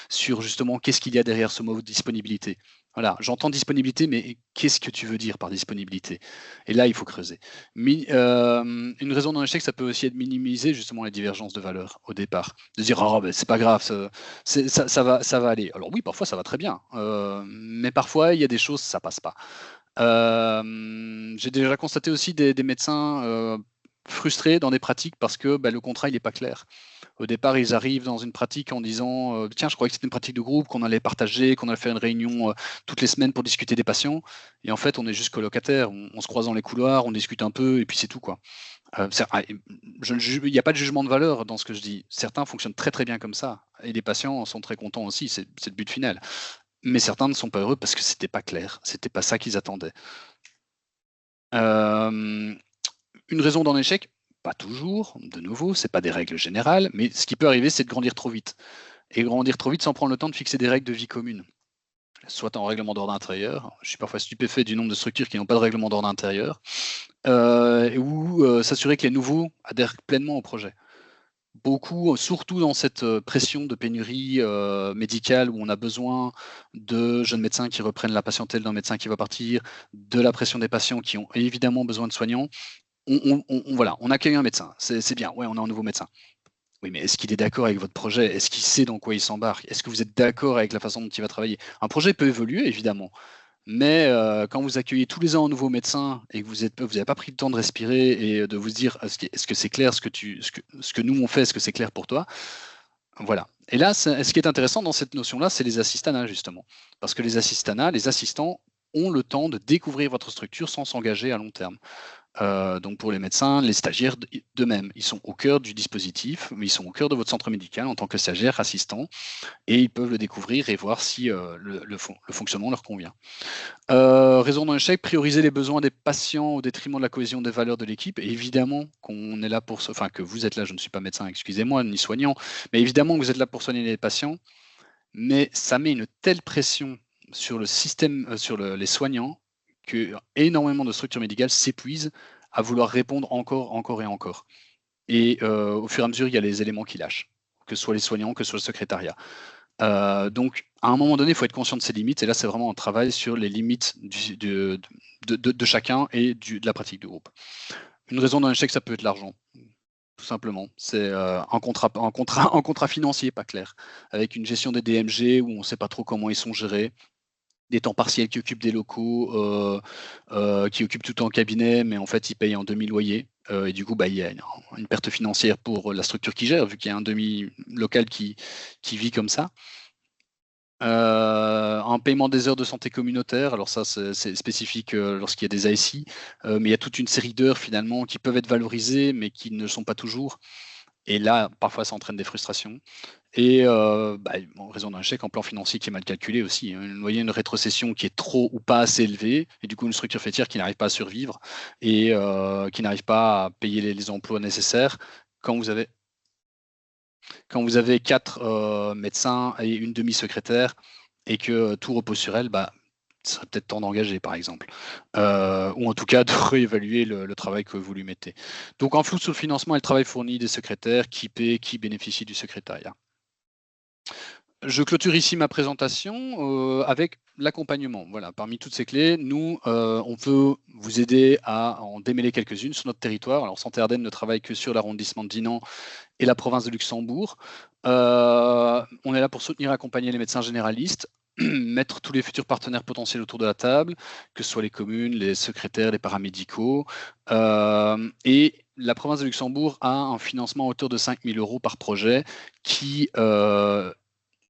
Speaker 1: sur justement qu'est-ce qu'il y a derrière ce mot disponibilité. Voilà, j'entends disponibilité, mais qu'est-ce que tu veux dire par disponibilité? Et là, il faut creuser. Une raison d'un échec, ça peut aussi être minimiser justement les divergences de valeurs au départ. De dire, oh, ben, c'est pas grave, ça va aller. Alors oui, parfois ça va très bien, mais parfois il y a des choses, ça passe pas. J'ai déjà constaté aussi des médecins frustrés dans des pratiques parce que bah, le contrat il n'est pas clair. Au départ, ils arrivent dans une pratique en disant tiens, je croyais que c'était une pratique de groupe, qu'on allait partager, qu'on allait faire une réunion toutes les semaines pour discuter des patients. Et en fait, on est juste colocataires, on se croise dans les couloirs, on discute un peu, et puis c'est tout, quoi. Il n'y a pas de jugement de valeur dans ce que je dis. Certains fonctionnent très très bien comme ça, et les patients sont très contents aussi, c'est le but final. Mais certains ne sont pas heureux parce que c'était pas clair, c'était pas ça qu'ils attendaient. Une raison d'un échec, pas toujours, de nouveau, c'est pas des règles générales, mais ce qui peut arriver, c'est de grandir trop vite. Et grandir trop vite sans prendre le temps de fixer des règles de vie commune. Soit en règlement d'ordre intérieur, je suis parfois stupéfait du nombre de structures qui n'ont pas de règlement d'ordre intérieur, ou s'assurer que les nouveaux adhèrent pleinement au projet. Beaucoup, surtout dans cette pression de pénurie médicale où on a besoin de jeunes médecins qui reprennent la patientèle d'un médecin qui va partir, de la pression des patients qui ont évidemment besoin de soignants. Voilà, on accueille un médecin, c'est bien, ouais, on a un nouveau médecin. Oui, mais est-ce qu'il est d'accord avec votre projet? Est-ce qu'il sait dans quoi il s'embarque? Est-ce que vous êtes d'accord avec la façon dont il va travailler? Un projet peut évoluer, évidemment, mais quand vous accueillez tous les ans un nouveau médecin et que vous n'avez pas pris le temps de respirer et de vous dire est-ce que c'est clair ce que nous on fait, est-ce que c'est clair pour toi? Voilà. Et là, ce qui est intéressant dans cette notion-là, c'est les assistanats, justement. Parce que les assistanats, les assistants ont le temps de découvrir votre structure sans s'engager à long terme. Donc pour les médecins, les stagiaires de même, ils sont au cœur du dispositif, mais ils sont au cœur de votre centre médical en tant que stagiaires, assistants, et ils peuvent le découvrir et voir si le fonctionnement leur convient. Raison d'un échec, prioriser les besoins des patients au détriment de la cohésion des valeurs de l'équipe. Et évidemment qu'on est là pour, enfin que vous êtes là, je ne suis pas médecin, excusez-moi, ni soignant, mais évidemment que vous êtes là pour soigner les patients, mais ça met une telle pression sur le système, sur les soignants, que énormément de structures médicales s'épuisent à vouloir répondre encore, encore et encore. Et au fur et à mesure, il y a les éléments qui lâchent, que ce soit les soignants, que ce soit le secrétariat. Donc, à un moment donné, il faut être conscient de ses limites. Et là, c'est vraiment un travail sur les limites de chacun et de la pratique du groupe. Une raison d'un échec, ça peut être l'argent, tout simplement. C'est un contrat financier pas clair, avec une gestion des DMG où on ne sait pas trop comment ils sont gérés, des temps partiels qui occupent des locaux, qui occupent tout en cabinet, mais en fait, ils payent en demi-loyer. Et du coup, bah, il y a une perte financière pour la structure qui gère, vu qu'il y a un demi-local qui vit comme ça. Un paiement des heures de santé communautaire, alors ça c'est spécifique lorsqu'il y a des ASI, mais il y a toute une série d'heures finalement qui peuvent être valorisées mais qui ne le sont pas toujours. Et là, parfois, ça entraîne des frustrations. Et en raison d'un chèque en plan financier qui est mal calculé aussi. Hein. Vous voyez une rétrocession qui est trop ou pas assez élevée, et du coup une structure faîtière qui n'arrive pas à survivre et qui n'arrive pas à payer les emplois nécessaires. Quand vous avez 4 médecins et une demi-secrétaire et que tout repose sur elle, bah, ce serait peut-être temps d'engager, par exemple. Ou en tout cas de réévaluer le travail que vous lui mettez. Donc en flou sur le financement et le travail fourni des secrétaires, qui paie, qui bénéficie du secrétariat. Je clôture ici ma présentation avec l'accompagnement. Voilà, parmi toutes ces clés, nous, on peut vous aider à en démêler quelques-unes sur notre territoire. Alors, Santé Ardennes ne travaille que sur l'arrondissement de Dinan et la province de Luxembourg. On est là pour soutenir et accompagner les médecins généralistes, mettre tous les futurs partenaires potentiels autour de la table, que ce soit les communes, les secrétaires, les paramédicaux. Et la province de Luxembourg a un financement à hauteur de 5 000 € par projet qui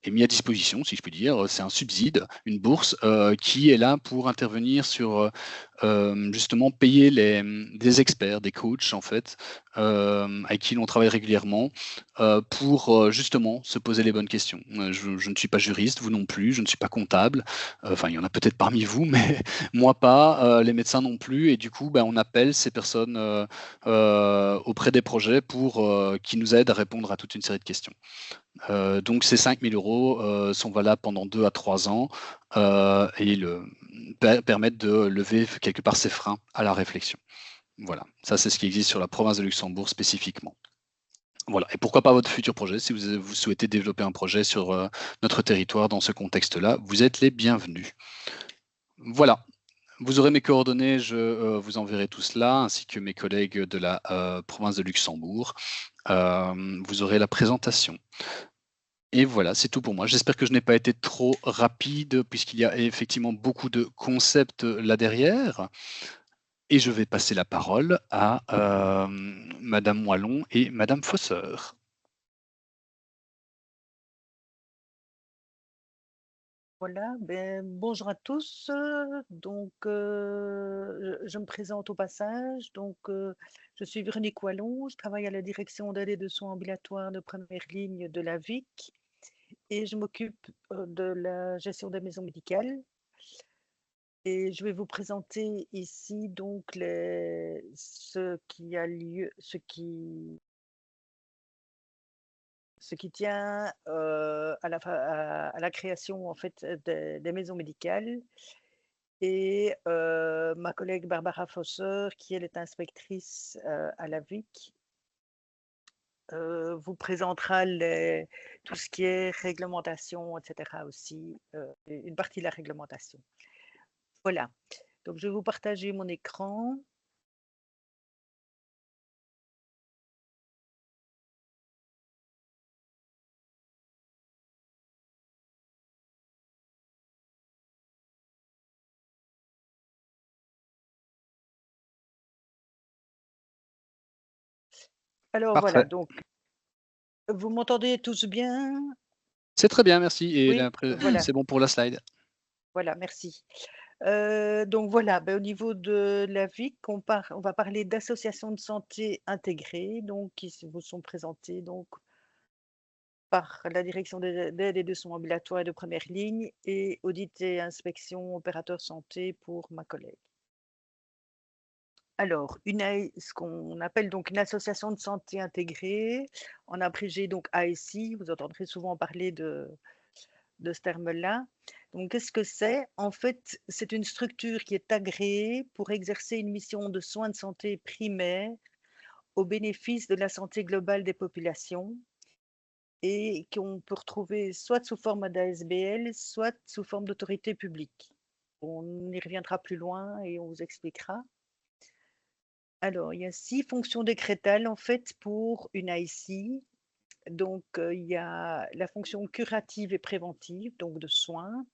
Speaker 1: est mis à disposition, si je puis dire. C'est un subside, une bourse qui est là pour intervenir sur justement payer des experts, des coachs en fait, avec qui l'on travaille régulièrement, pour justement se poser les bonnes questions. Je ne suis pas juriste, vous non plus, je ne suis pas comptable. Enfin, il y en a peut-être parmi vous, mais moi pas, les médecins non plus. Et du coup, on appelle ces personnes auprès des projets pour qui nous aident à répondre à toute une série de questions. Donc ces 5 000 € sont valables pendant 2 à 3 ans et permettent de lever quelque part ces freins à la réflexion. Voilà, ça c'est ce qui existe sur la province de Luxembourg spécifiquement. Voilà, et pourquoi pas votre futur projet, si vous souhaitez développer un projet sur notre territoire dans ce contexte-là, vous êtes les bienvenus. Voilà, vous aurez mes coordonnées, je vous enverrai tout cela, ainsi que mes collègues de la province de Luxembourg. Vous aurez la présentation. Et voilà, c'est tout pour moi. J'espère que je n'ai pas été trop rapide, puisqu'il y a effectivement beaucoup de concepts là derrière. Et je vais passer la parole à Madame Moillon et Madame Fosseur.
Speaker 2: Voilà, bonjour à tous. Donc, je me présente au passage. Donc, je suis Véronique Wallon. Je travaille à la direction d'aide et de soins ambulatoires de première ligne de la VIC et je m'occupe de la gestion des maisons médicales. Et je vais vous présenter ici donc ce qui a lieu, ce qui tient à la création en fait des maisons médicales. Et ma collègue Barbara Fosser, qui elle est inspectrice à la VIC, vous présentera tout ce qui est réglementation, etc. aussi, une partie de la réglementation. Voilà, donc je vais vous partager mon écran. Alors voilà,
Speaker 1: Parfait.
Speaker 2: donc vous m'entendez tous bien?
Speaker 1: C'est très bien, merci. Et
Speaker 2: Oui, voilà,
Speaker 1: c'est bon pour la slide.
Speaker 2: voilà, merci. Donc voilà, au niveau de la VIC, on va parler d'associations de santé intégrées, donc qui vous sont présentées donc par la direction d'aide et de soins ambulatoires et de première ligne et audit et inspection opérateur santé pour ma collègue. Alors, ce qu'on appelle donc une association de santé intégrée, en abrégé donc ASI, vous entendrez souvent parler de ce terme-là. Donc, qu'est-ce que c'est? En fait, c'est une structure qui est agréée pour exercer une mission de soins de santé primaire au bénéfice de la santé globale des populations et qu'on peut retrouver soit sous forme d'ASBL, soit sous forme d'autorité publique. On y reviendra plus loin et on vous expliquera. Alors, il y a 6 fonctions décrétales en fait pour une ASI. Donc, il y a la fonction curative et préventive, donc de soins,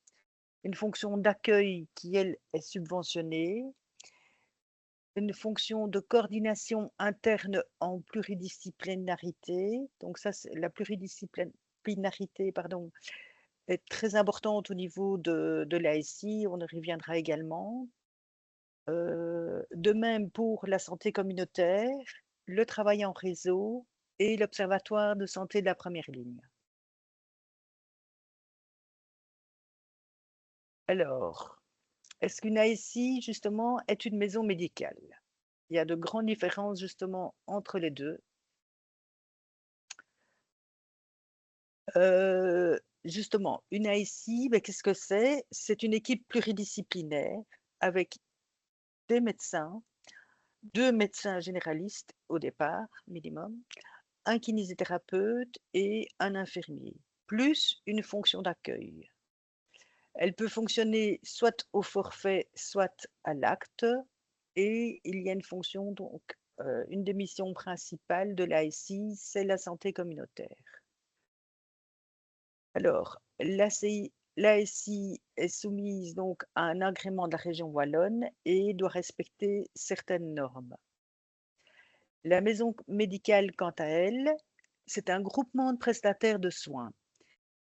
Speaker 2: une fonction d'accueil qui, elle, est subventionnée, une fonction de coordination interne en pluridisciplinarité. Donc ça, la pluridisciplinarité, pardon, est très importante au niveau de l'ASI, on y reviendra également. De même pour la santé communautaire, le travail en réseau et l'Observatoire de santé de la première ligne. Alors, est-ce qu'une ASI, justement, est une maison médicale? Il y a de grandes différences, justement, entre les deux. Justement, une ASI, qu'est-ce que c'est? C'est une équipe pluridisciplinaire avec des médecins, 2 médecins généralistes au départ, minimum, un kinésithérapeute et un infirmier, plus une fonction d'accueil. Elle peut fonctionner soit au forfait, soit à l'acte, et il y a une fonction, donc, une des missions principales de l'ASI, c'est la santé communautaire. Alors, l'ASI est soumise donc à un agrément de la région wallonne et doit respecter certaines normes. La maison médicale, quant à elle, c'est un groupement de prestataires de soins.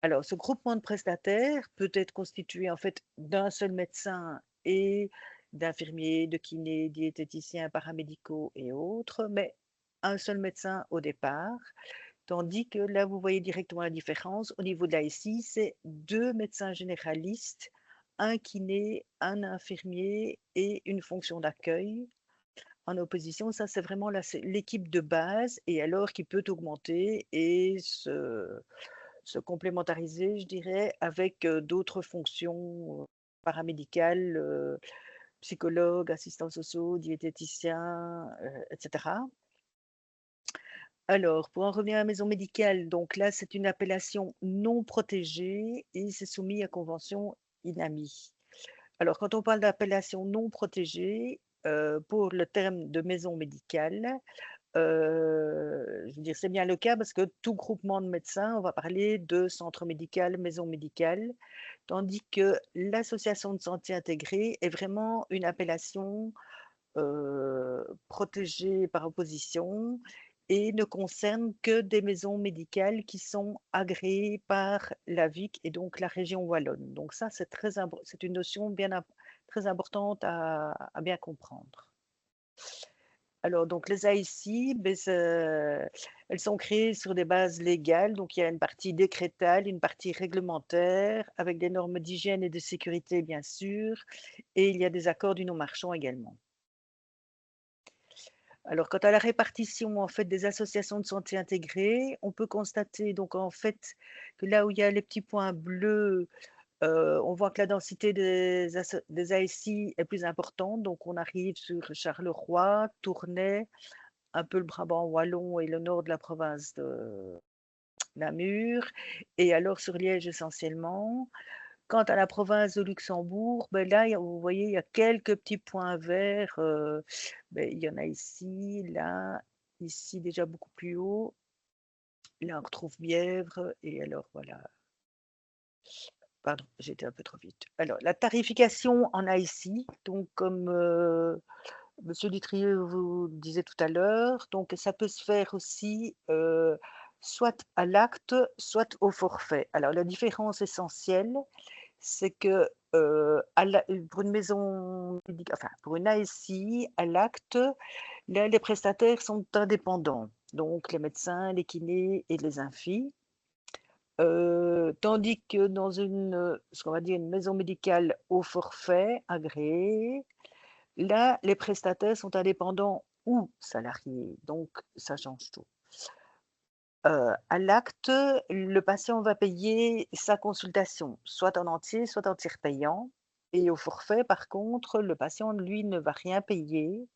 Speaker 2: Alors, ce groupement de prestataires peut être constitué en fait d'un seul médecin et d'infirmiers, de kinés, diététiciens, paramédicaux et autres, mais un seul médecin au départ. Tandis que là, vous voyez directement la différence. Au niveau de l'ASI, c'est 2 médecins généralistes, un kiné, un infirmier et une fonction d'accueil en opposition. Ça, c'est vraiment l'équipe de base et alors qui peut augmenter et se complémentariser, je dirais, avec d'autres fonctions paramédicales, psychologues, assistants sociaux, diététiciens, etc. Alors, pour en revenir à la maison médicale, donc là, c'est une appellation non protégée et c'est soumis à convention INAMI. Alors, quand on parle d'appellation non protégée, pour le terme de maison médicale, je veux dire, c'est bien le cas parce que tout groupement de médecins, on va parler de centre médical, maison médicale, tandis que l'association de santé intégrée est vraiment une appellation protégée par opposition et ne concerne que des maisons médicales qui sont agréées par la VIC et donc la région wallonne. Donc ça, c'est une notion très importante à bien comprendre. Alors, donc les AIC, ben, elles sont créées sur des bases légales. Donc, il y a une partie décrétale, une partie réglementaire, avec des normes d'hygiène et de sécurité, bien sûr. Et il y a des accords du non-marchand également. Alors, quant à la répartition en fait, des associations de santé intégrées, on peut constater donc, en fait, que là où il y a les petits points bleus, on voit que la densité des ASI est plus importante. Donc, on arrive sur Charleroi, Tournai, un peu le Brabant wallon et le nord de la province de Namur, et alors sur Liège essentiellement. Quant à la province de Luxembourg, ben là, vous voyez, il y a quelques petits points verts. Ben, il y en a ici, là, ici déjà beaucoup plus haut. Là, on retrouve Bièvre, et alors voilà. Pardon, j'étais un peu trop vite. Alors, la tarification en a ici, donc comme Monsieur Dutrieux vous disait tout à l'heure, donc ça peut se faire aussi soit à l'acte, soit au forfait. Alors, la différence essentielle, c'est que pour une maison, enfin pour une ASI, à l'acte, là, les prestataires sont indépendants, donc les médecins, les kinés et les infis. Tandis que dans ce qu'on va dire une maison médicale au forfait agréée, là, les prestataires sont indépendants ou salariés, donc ça change tout. À l'acte, le patient va payer sa consultation, soit en entier, soit en tiers payant. Et au forfait, par contre, le patient, lui, ne va rien payer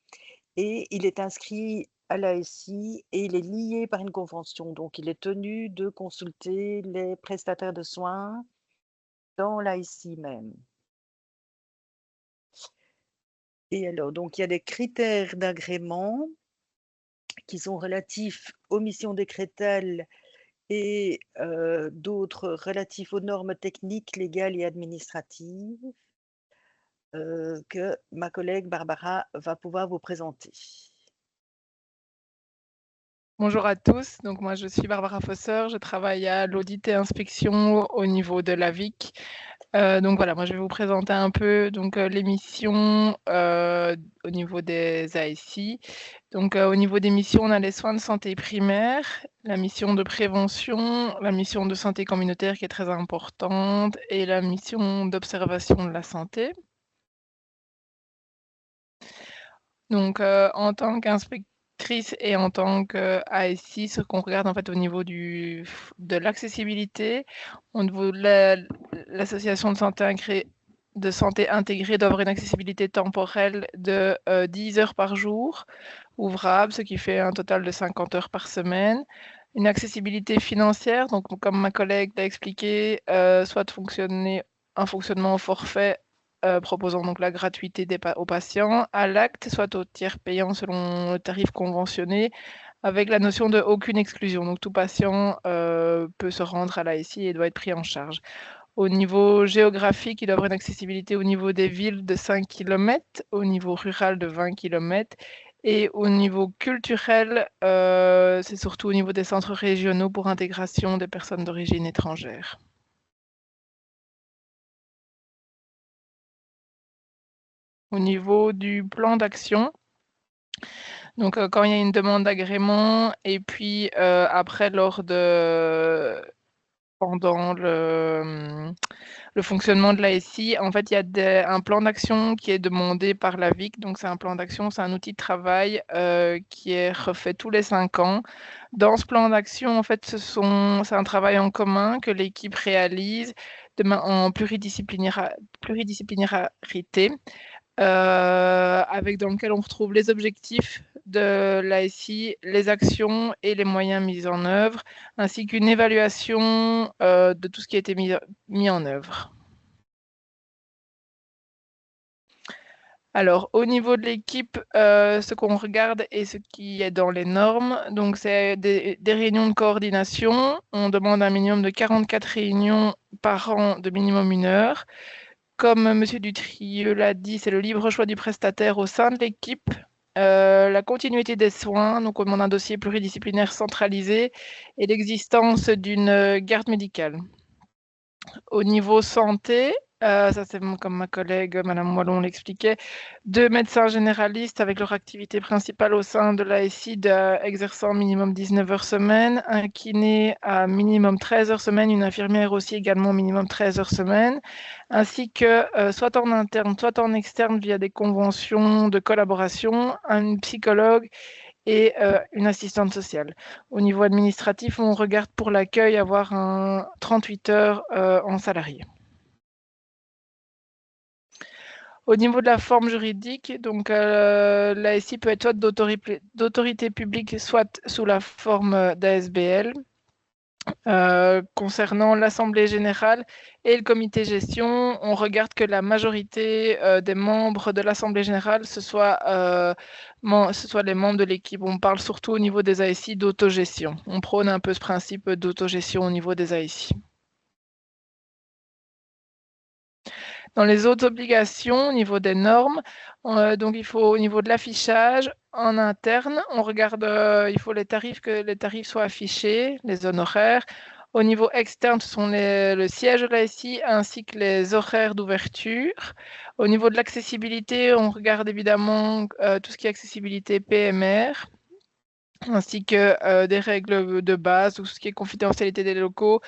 Speaker 2: et il est inscrit à l'ASI et il est lié par une convention. Donc, il est tenu de consulter les prestataires de soins dans l'ASI même. Et alors, donc, il y a des critères d'agrément qui sont relatifs aux missions décrétales et d'autres relatifs aux normes techniques, légales et administratives que ma collègue Barbara va pouvoir vous présenter.
Speaker 3: Bonjour à tous, donc moi je suis Barbara Fosseur, je travaille à l'audit et inspection au niveau de la VIC. Donc voilà, moi je vais vous présenter un peu les missions au niveau des ASI. Donc au niveau des missions, on a les soins de santé primaire, la mission de prévention, la mission de santé communautaire qui est très importante et la mission d'observation de la santé. Donc en tant qu'inspectrice et en tant qu'ASI, ce qu'on regarde en fait au niveau de l'accessibilité, au niveau de l'association de santé intégrée doit avoir une accessibilité temporelle de 10 heures par jour ouvrable, ce qui fait un total de 50 heures par semaine. Une accessibilité financière, donc comme ma collègue l'a expliqué, soit un fonctionnement au forfait proposant donc la gratuité aux patients, à l'acte, soit au tiers payant selon le tarif conventionné, avec la notion de aucune exclusion. Donc tout patient peut se rendre à l'ASI et doit être pris en charge. Au niveau géographique, il doit avoir une accessibilité au niveau des villes de 5 km, au niveau rural de 20 km, et au niveau culturel, c'est surtout au niveau des centres régionaux pour intégration des personnes d'origine étrangère. au niveau du plan d'action. Donc, quand il y a une demande d'agrément et puis après, pendant le fonctionnement de la SI, en fait, il y a un plan d'action qui est demandé par la VIC. Donc, c'est un plan d'action, c'est un outil de travail qui est refait tous les 5 ans. Dans ce plan d'action, en fait, c'est un travail en commun que l'équipe réalise en pluridisciplinarité, dans lequel on retrouve les objectifs de l'ASI, les actions et les moyens mis en œuvre, ainsi qu'une évaluation de tout ce qui a été mis en œuvre. Alors, au niveau de l'équipe, ce qu'on regarde et ce qui est dans les normes, donc c'est des réunions de coordination. On demande un minimum de 44 réunions par an de minimum 1 heure. Comme M. Dutrieux l'a dit, c'est le libre choix du prestataire au sein de l'équipe. La continuité des soins, donc on demande un dossier pluridisciplinaire centralisé et l'existence d'une garde médicale. Au niveau santé, ça c'est comme ma collègue Madame Moillon l'expliquait, 2 médecins généralistes avec leur activité principale au sein de l'ASI exerçant minimum 19 heures semaine, un kiné à minimum 13 heures semaine, une infirmière aussi également minimum 13 heures semaine, ainsi que soit en interne, soit en externe via des conventions de collaboration, un psychologue et une assistante sociale. Au niveau administratif, on regarde pour l'accueil avoir un 38 heures en salarié. Au niveau de la forme juridique, donc l'ASI peut être soit d'autorité publique, soit sous la forme d'ASBL. Concernant l'Assemblée générale et le comité gestion, on regarde que la majorité des membres de l'Assemblée générale, ce soit les membres de l'équipe. On parle surtout au niveau des ASI d'autogestion. On prône un peu ce principe d'autogestion au niveau des ASI. Dans les autres obligations, au niveau des normes, donc il faut au niveau de l'affichage en interne, on regarde, il faut que les tarifs soient affichés, les honoraires. Au niveau externe, ce sont le siège de l'ASI ainsi que les horaires d'ouverture. Au niveau de l'accessibilité, on regarde évidemment tout ce qui est accessibilité PMR, ainsi que des règles de base, tout ce qui est confidentialité des locaux.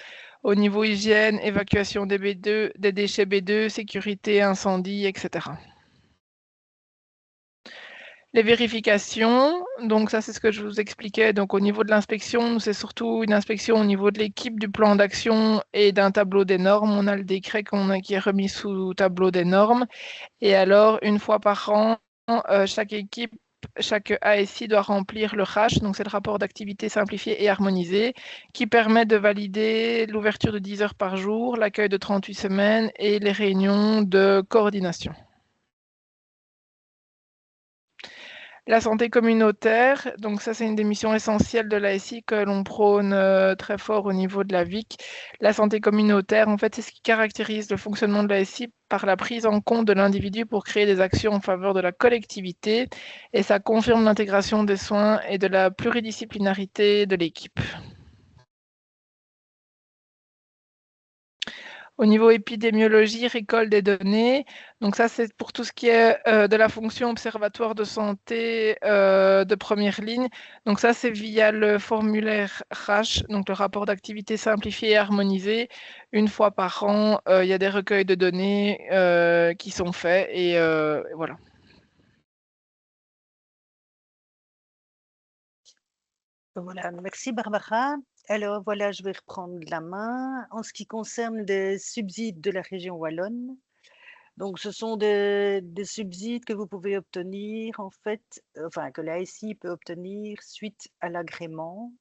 Speaker 3: Au niveau hygiène, évacuation des déchets B2, sécurité, incendie, etc. Les vérifications, donc ça c'est ce que je vous expliquais. Donc au niveau de l'inspection, c'est surtout une inspection au niveau de l'équipe, du plan d'action et d'un tableau des normes. On a le décret qui est remis sous tableau des normes. Et alors, une fois par an, chaque ASI doit remplir le RACH, donc c'est le rapport d'activité simplifié et harmonisé, qui permet de valider l'ouverture de 10 heures par jour, l'accueil de 38 semaines et les réunions de coordination. La santé communautaire, donc ça c'est une des missions essentielles de l'ASI que l'on prône très fort au niveau de la VIC. La santé communautaire, en fait, c'est ce qui caractérise le fonctionnement de l'ASI par la prise en compte de l'individu pour créer des actions en faveur de la collectivité et ça confirme l'intégration des soins et de la pluridisciplinarité de l'équipe. Au niveau épidémiologie, récolte des données, donc ça c'est pour tout ce qui est de la fonction observatoire de santé de première ligne. Donc ça c'est via le formulaire RACH, donc le rapport d'activité simplifié et harmonisé. Une fois par an, il y a des recueils de données qui sont faits et voilà.
Speaker 2: Voilà, merci Barbara. Alors voilà, je vais reprendre la main. En ce qui concerne les subsides de la région wallonne, donc ce sont des subsides que vous pouvez obtenir en fait, enfin que la SI peut obtenir suite à l'agrément.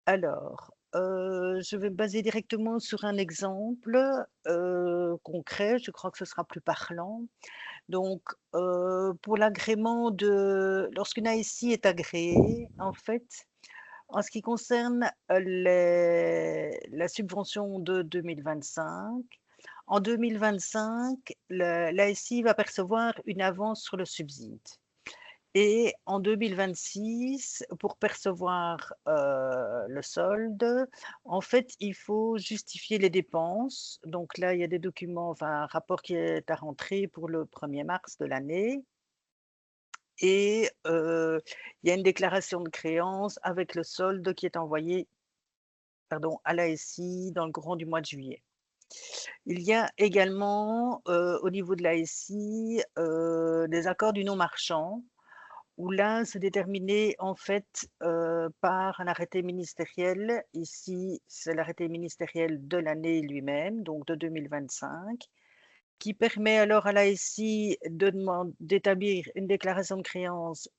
Speaker 2: Alors, je vais me baser directement sur un exemple concret, je crois que ce sera plus parlant. Donc, pour l'agrément lorsqu'une ASI est agréée, en fait, en ce qui concerne la subvention de 2025, en 2025, l'ASI va percevoir une avance sur le subside. Et en 2026, pour percevoir le solde, en fait, il faut justifier les dépenses. Donc là, il y a des documents, enfin un rapport qui est à rentrer pour le 1er mars de l'année. Et il y a une déclaration de créance avec le solde qui est envoyé à l'ASI dans le courant du mois de juillet. Il y a également au niveau de l'ASI des accords du non-marchand où là, c'est déterminé en fait par un arrêté ministériel. Ici, c'est l'arrêté ministériel de l'année lui-même, donc de 2025, qui permet alors à l'ASI d'établir une déclaration de créance.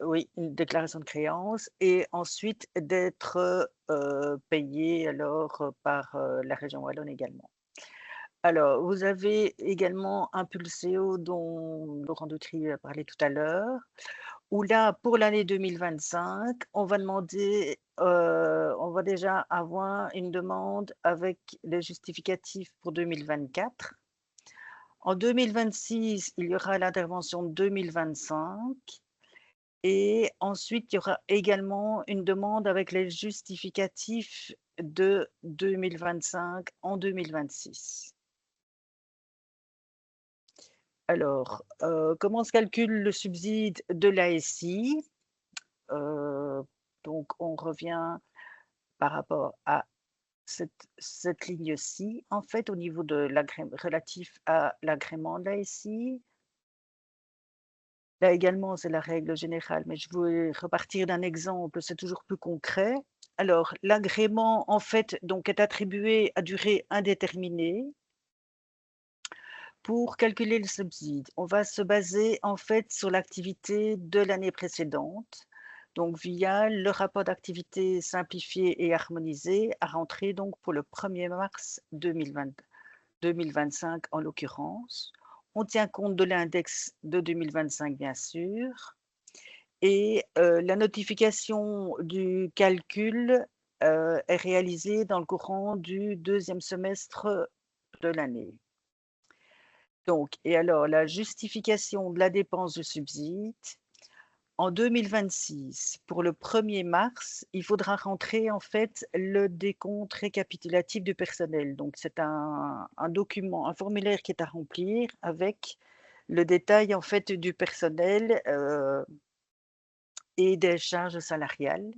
Speaker 2: Oui, une déclaration de créance et ensuite d'être payé alors par la région wallonne également. Alors, vous avez également un Pulseo dont Laurent Doutry a parlé tout à l'heure, où là, pour l'année 2025, on va demander, on va déjà avoir une demande avec les justificatifs pour 2024. En 2026, il y aura l'intervention de 2025. Et ensuite, il y aura également une demande avec les justificatifs de 2025 en 2026. Alors, comment se calcule le subside de l'ASI? Donc, on revient par rapport à cette ligne-ci, en fait, au niveau de relatif à l'agrément de l'ASI. Là également, c'est la règle générale, mais je voulais repartir d'un exemple, c'est toujours plus concret. Alors, l'agrément, en fait, donc, est attribué à durée indéterminée. Pour calculer le subside, on va se baser en fait sur l'activité de l'année précédente, donc via le rapport d'activité simplifié et harmonisé à rentrer donc pour le 1er mars 2025 en l'occurrence. On tient compte de l'index de 2025 bien sûr, et la notification du calcul est réalisée dans le courant du 2e semestre de l'année. Donc, et alors, la justification de la dépense de subside, en 2026, pour le 1er mars, il faudra rentrer en fait le décompte récapitulatif du personnel. Donc, c'est un document, un formulaire qui est à remplir avec le détail en fait du personnel et des charges salariales.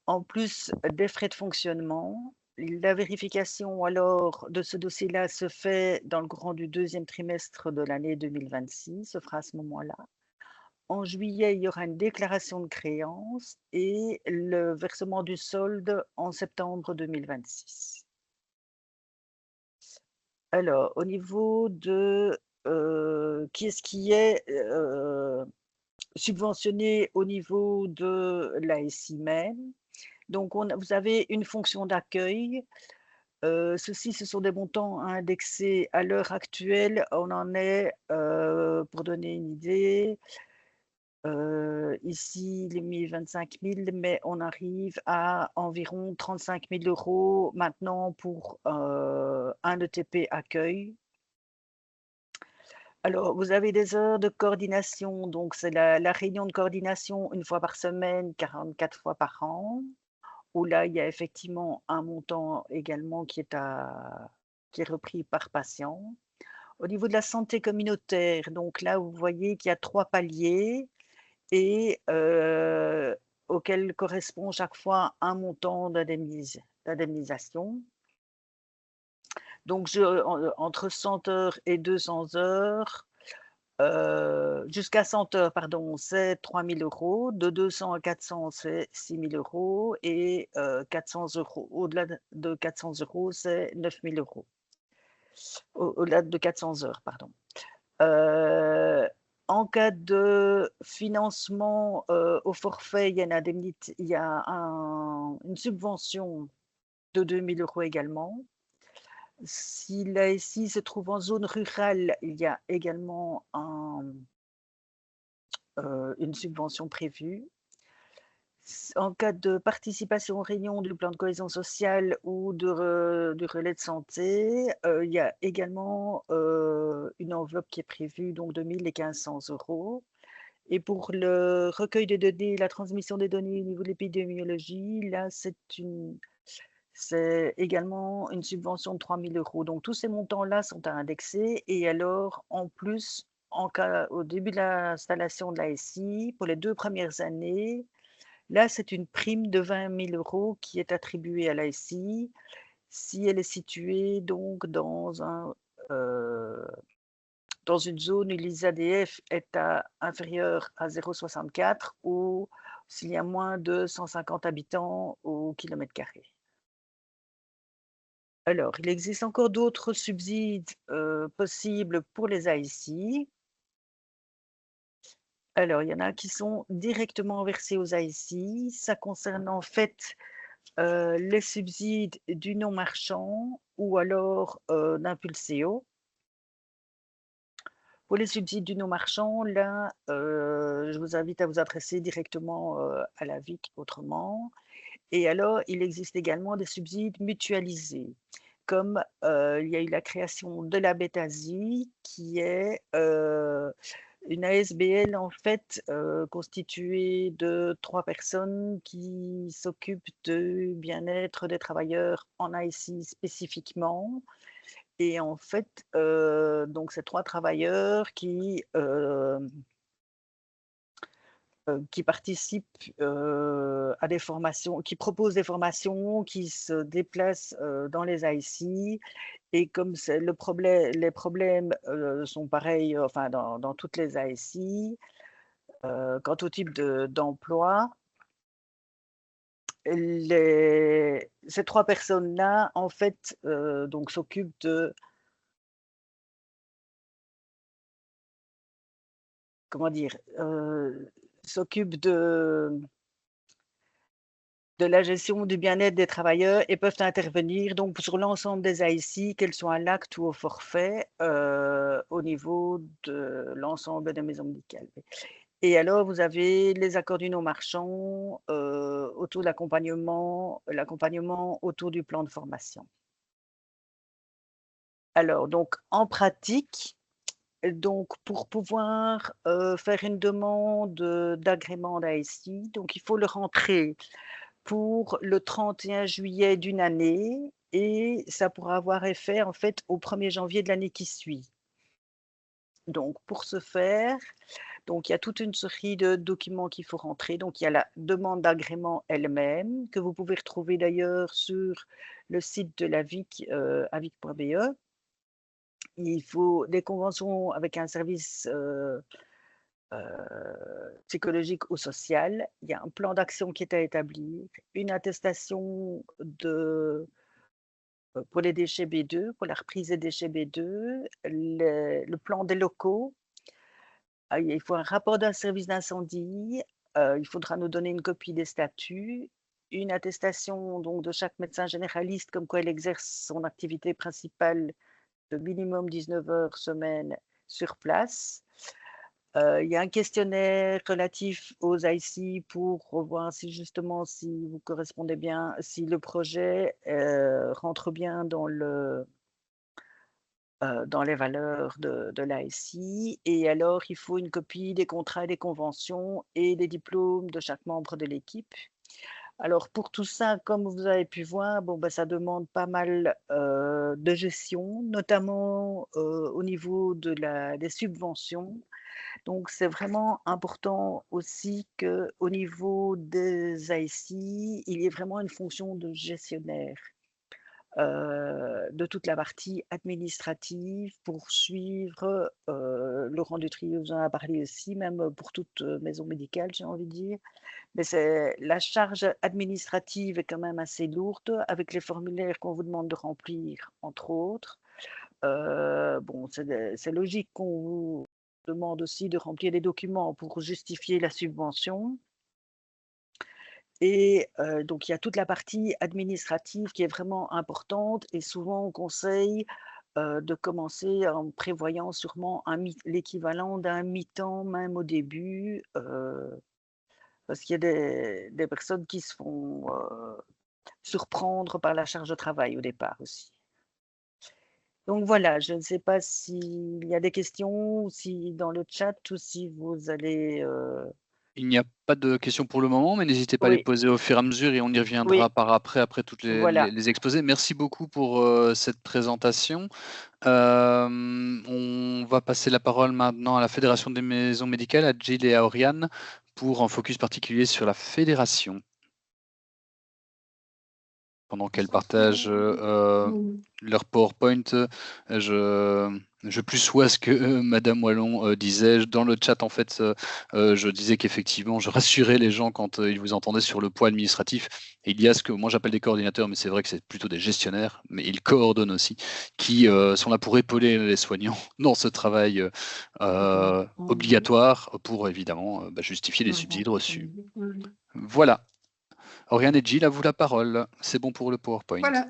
Speaker 2: En plus des frais de fonctionnement, la vérification alors de ce dossier-là se fait dans le courant du 2e trimestre de l'année 2026, se fera à ce moment-là. En juillet, il y aura une déclaration de créance et le versement du solde en septembre 2026. Alors, au niveau de qui est-ce qui est subventionné au niveau de l'ASI même. Donc, vous avez une fonction d'accueil. Ceci, ce sont des montants indexés à l'heure actuelle. On en est, pour donner une idée, ici, il est mis 25 000, mais on arrive à environ 35 000 € maintenant pour un ETP accueil. Alors, vous avez des heures de coordination, donc c'est la réunion de coordination une fois par semaine, 44 fois par an, où là, il y a effectivement un montant également qui est repris par patient. Au niveau de la santé communautaire, donc là, vous voyez qu'il y a 3 paliers et auquel correspond chaque fois un montant d'indemnisation. Donc, entre 100 heures et 200 heures, jusqu'à 100 heures, pardon, c'est 3 000 €. De 200 à 400, c'est 6 000 € et 400 €, au-delà de 400 €, c'est 9 000 €. Au-delà de 400 heures, pardon. En cas de financement au forfait, il y a une subvention de 2 000 € également. Si l'ASI se trouve en zone rurale, il y a également une subvention prévue. En cas de participation aux réunions du plan de cohésion sociale ou du relais de santé, il y a également une enveloppe qui est prévue, donc de 1 000 et 1 500 €. Et pour le recueil des données, la transmission des données au niveau de l'épidémiologie, là, c'est également une subvention de 3 000 €. Donc tous ces montants-là sont à indexer. Et alors, en plus, au début de l'installation de la SI, pour les 2 premières années, là, c'est une prime de 20 000 € qui est attribuée à la SI si elle est située donc dans une zone où l'ISADF est inférieur à 0,64 ou s'il y a moins de 150 habitants au kilomètre carré. Alors, il existe encore d'autres subsides possibles pour les ASI. Alors, il y en a qui sont directement versés aux ASI. Ça concerne en fait les subsides du non-marchand ou alors d'un Pulseo. Pour les subsides du non-marchand, là, je vous invite à vous adresser directement à la VIC autrement. Et alors, il existe également des subsides mutualisés, comme il y a eu la création de la Betasie, qui est une ASBL en fait constituée de 3 personnes qui s'occupent du bien-être des travailleurs en ASI spécifiquement. Et en fait, donc ces 3 travailleurs qui participent à des formations, qui proposent des formations, qui se déplacent dans les ASI. Et comme les problèmes sont pareils enfin, dans toutes les ASI, quant au type d'emploi, ces 3 personnes-là, en fait, donc s'occupent comment dire, s'occupent de la gestion du bien-être des travailleurs et peuvent intervenir donc sur l'ensemble des ASI, qu'elles soient à l'acte ou au forfait, au niveau de l'ensemble des maisons médicales. Et alors, vous avez les accords du non-marchand autour de l'accompagnement autour du plan de formation. Alors, donc, en pratique, donc, pour pouvoir faire une demande d'agrément d'ASI, donc il faut le rentrer pour le 31 juillet d'une année et ça pourra avoir effet en fait au 1er janvier de l'année qui suit. Donc pour ce faire, donc il y a toute une série de documents qu'il faut rentrer. Donc il y a la demande d'agrément elle-même que vous pouvez retrouver d'ailleurs sur le site de la VIC, avic.be. Il faut des conventions avec un service psychologique ou social. Il y a un plan d'action qui est à établir, une attestation pour les déchets B2, pour la reprise des déchets B2, le plan des locaux. Il faut un rapport d'un service d'incendie. Il faudra nous donner une copie des statuts, une attestation donc, de chaque médecin généraliste comme quoi il exerce son activité principale de minimum 19 heures semaine sur place. Il y a un questionnaire relatif aux IC pour voir si justement si vous correspondez bien, si le projet rentre bien dans les valeurs de l'ASI. Et alors, il faut une copie des contrats et des conventions et des diplômes de chaque membre de l'équipe. Alors, pour tout ça, comme vous avez pu voir, bon, ben, ça demande pas mal de gestion, notamment au niveau des subventions. Donc, c'est vraiment important aussi qu'au niveau des IC, il y ait vraiment une fonction de gestionnaire de toute la partie administrative pour suivre. Laurent Dutrieux vous en a parlé aussi, même pour toute maison médicale, j'ai envie de dire. Mais la charge administrative est quand même assez lourde avec les formulaires qu'on vous demande de remplir, entre autres. Bon, c'est logique qu'on vous demande aussi de remplir les documents pour justifier la subvention. Et donc, il y a toute la partie administrative qui est vraiment importante et souvent on conseille de commencer en prévoyant sûrement l'équivalent d'un mi-temps même au début parce qu'il y a des personnes qui se font surprendre par la charge de travail au départ aussi. Donc voilà, je ne sais pas s'il y a des questions ou si dans le chat ou si vous allez...
Speaker 1: Il n'y a pas de questions pour le moment, mais n'hésitez pas à les
Speaker 2: Oui,
Speaker 1: poser au fur et à mesure et on y reviendra
Speaker 2: oui,
Speaker 1: par après toutes
Speaker 2: voilà.
Speaker 1: les exposés. Merci beaucoup pour cette présentation. On va passer la parole maintenant à la Fédération des maisons médicales, à Gilles et à Oriane, pour un focus particulier sur la fédération. Pendant qu'elles partagent leur PowerPoint, je plus sois ce que Madame Wallon disait. Dans le chat, en fait, je disais qu'effectivement, je rassurais les gens quand ils vous entendaient sur le poids administratif. Et il y a ce que moi j'appelle des coordinateurs, mais c'est vrai que c'est plutôt des gestionnaires, mais ils coordonnent aussi, qui sont là pour épauler les soignants dans ce travail obligatoire pour évidemment justifier les subsides reçus. Voilà. Oriane et Gilles, à vous la parole. C'est bon pour le PowerPoint.
Speaker 4: Voilà.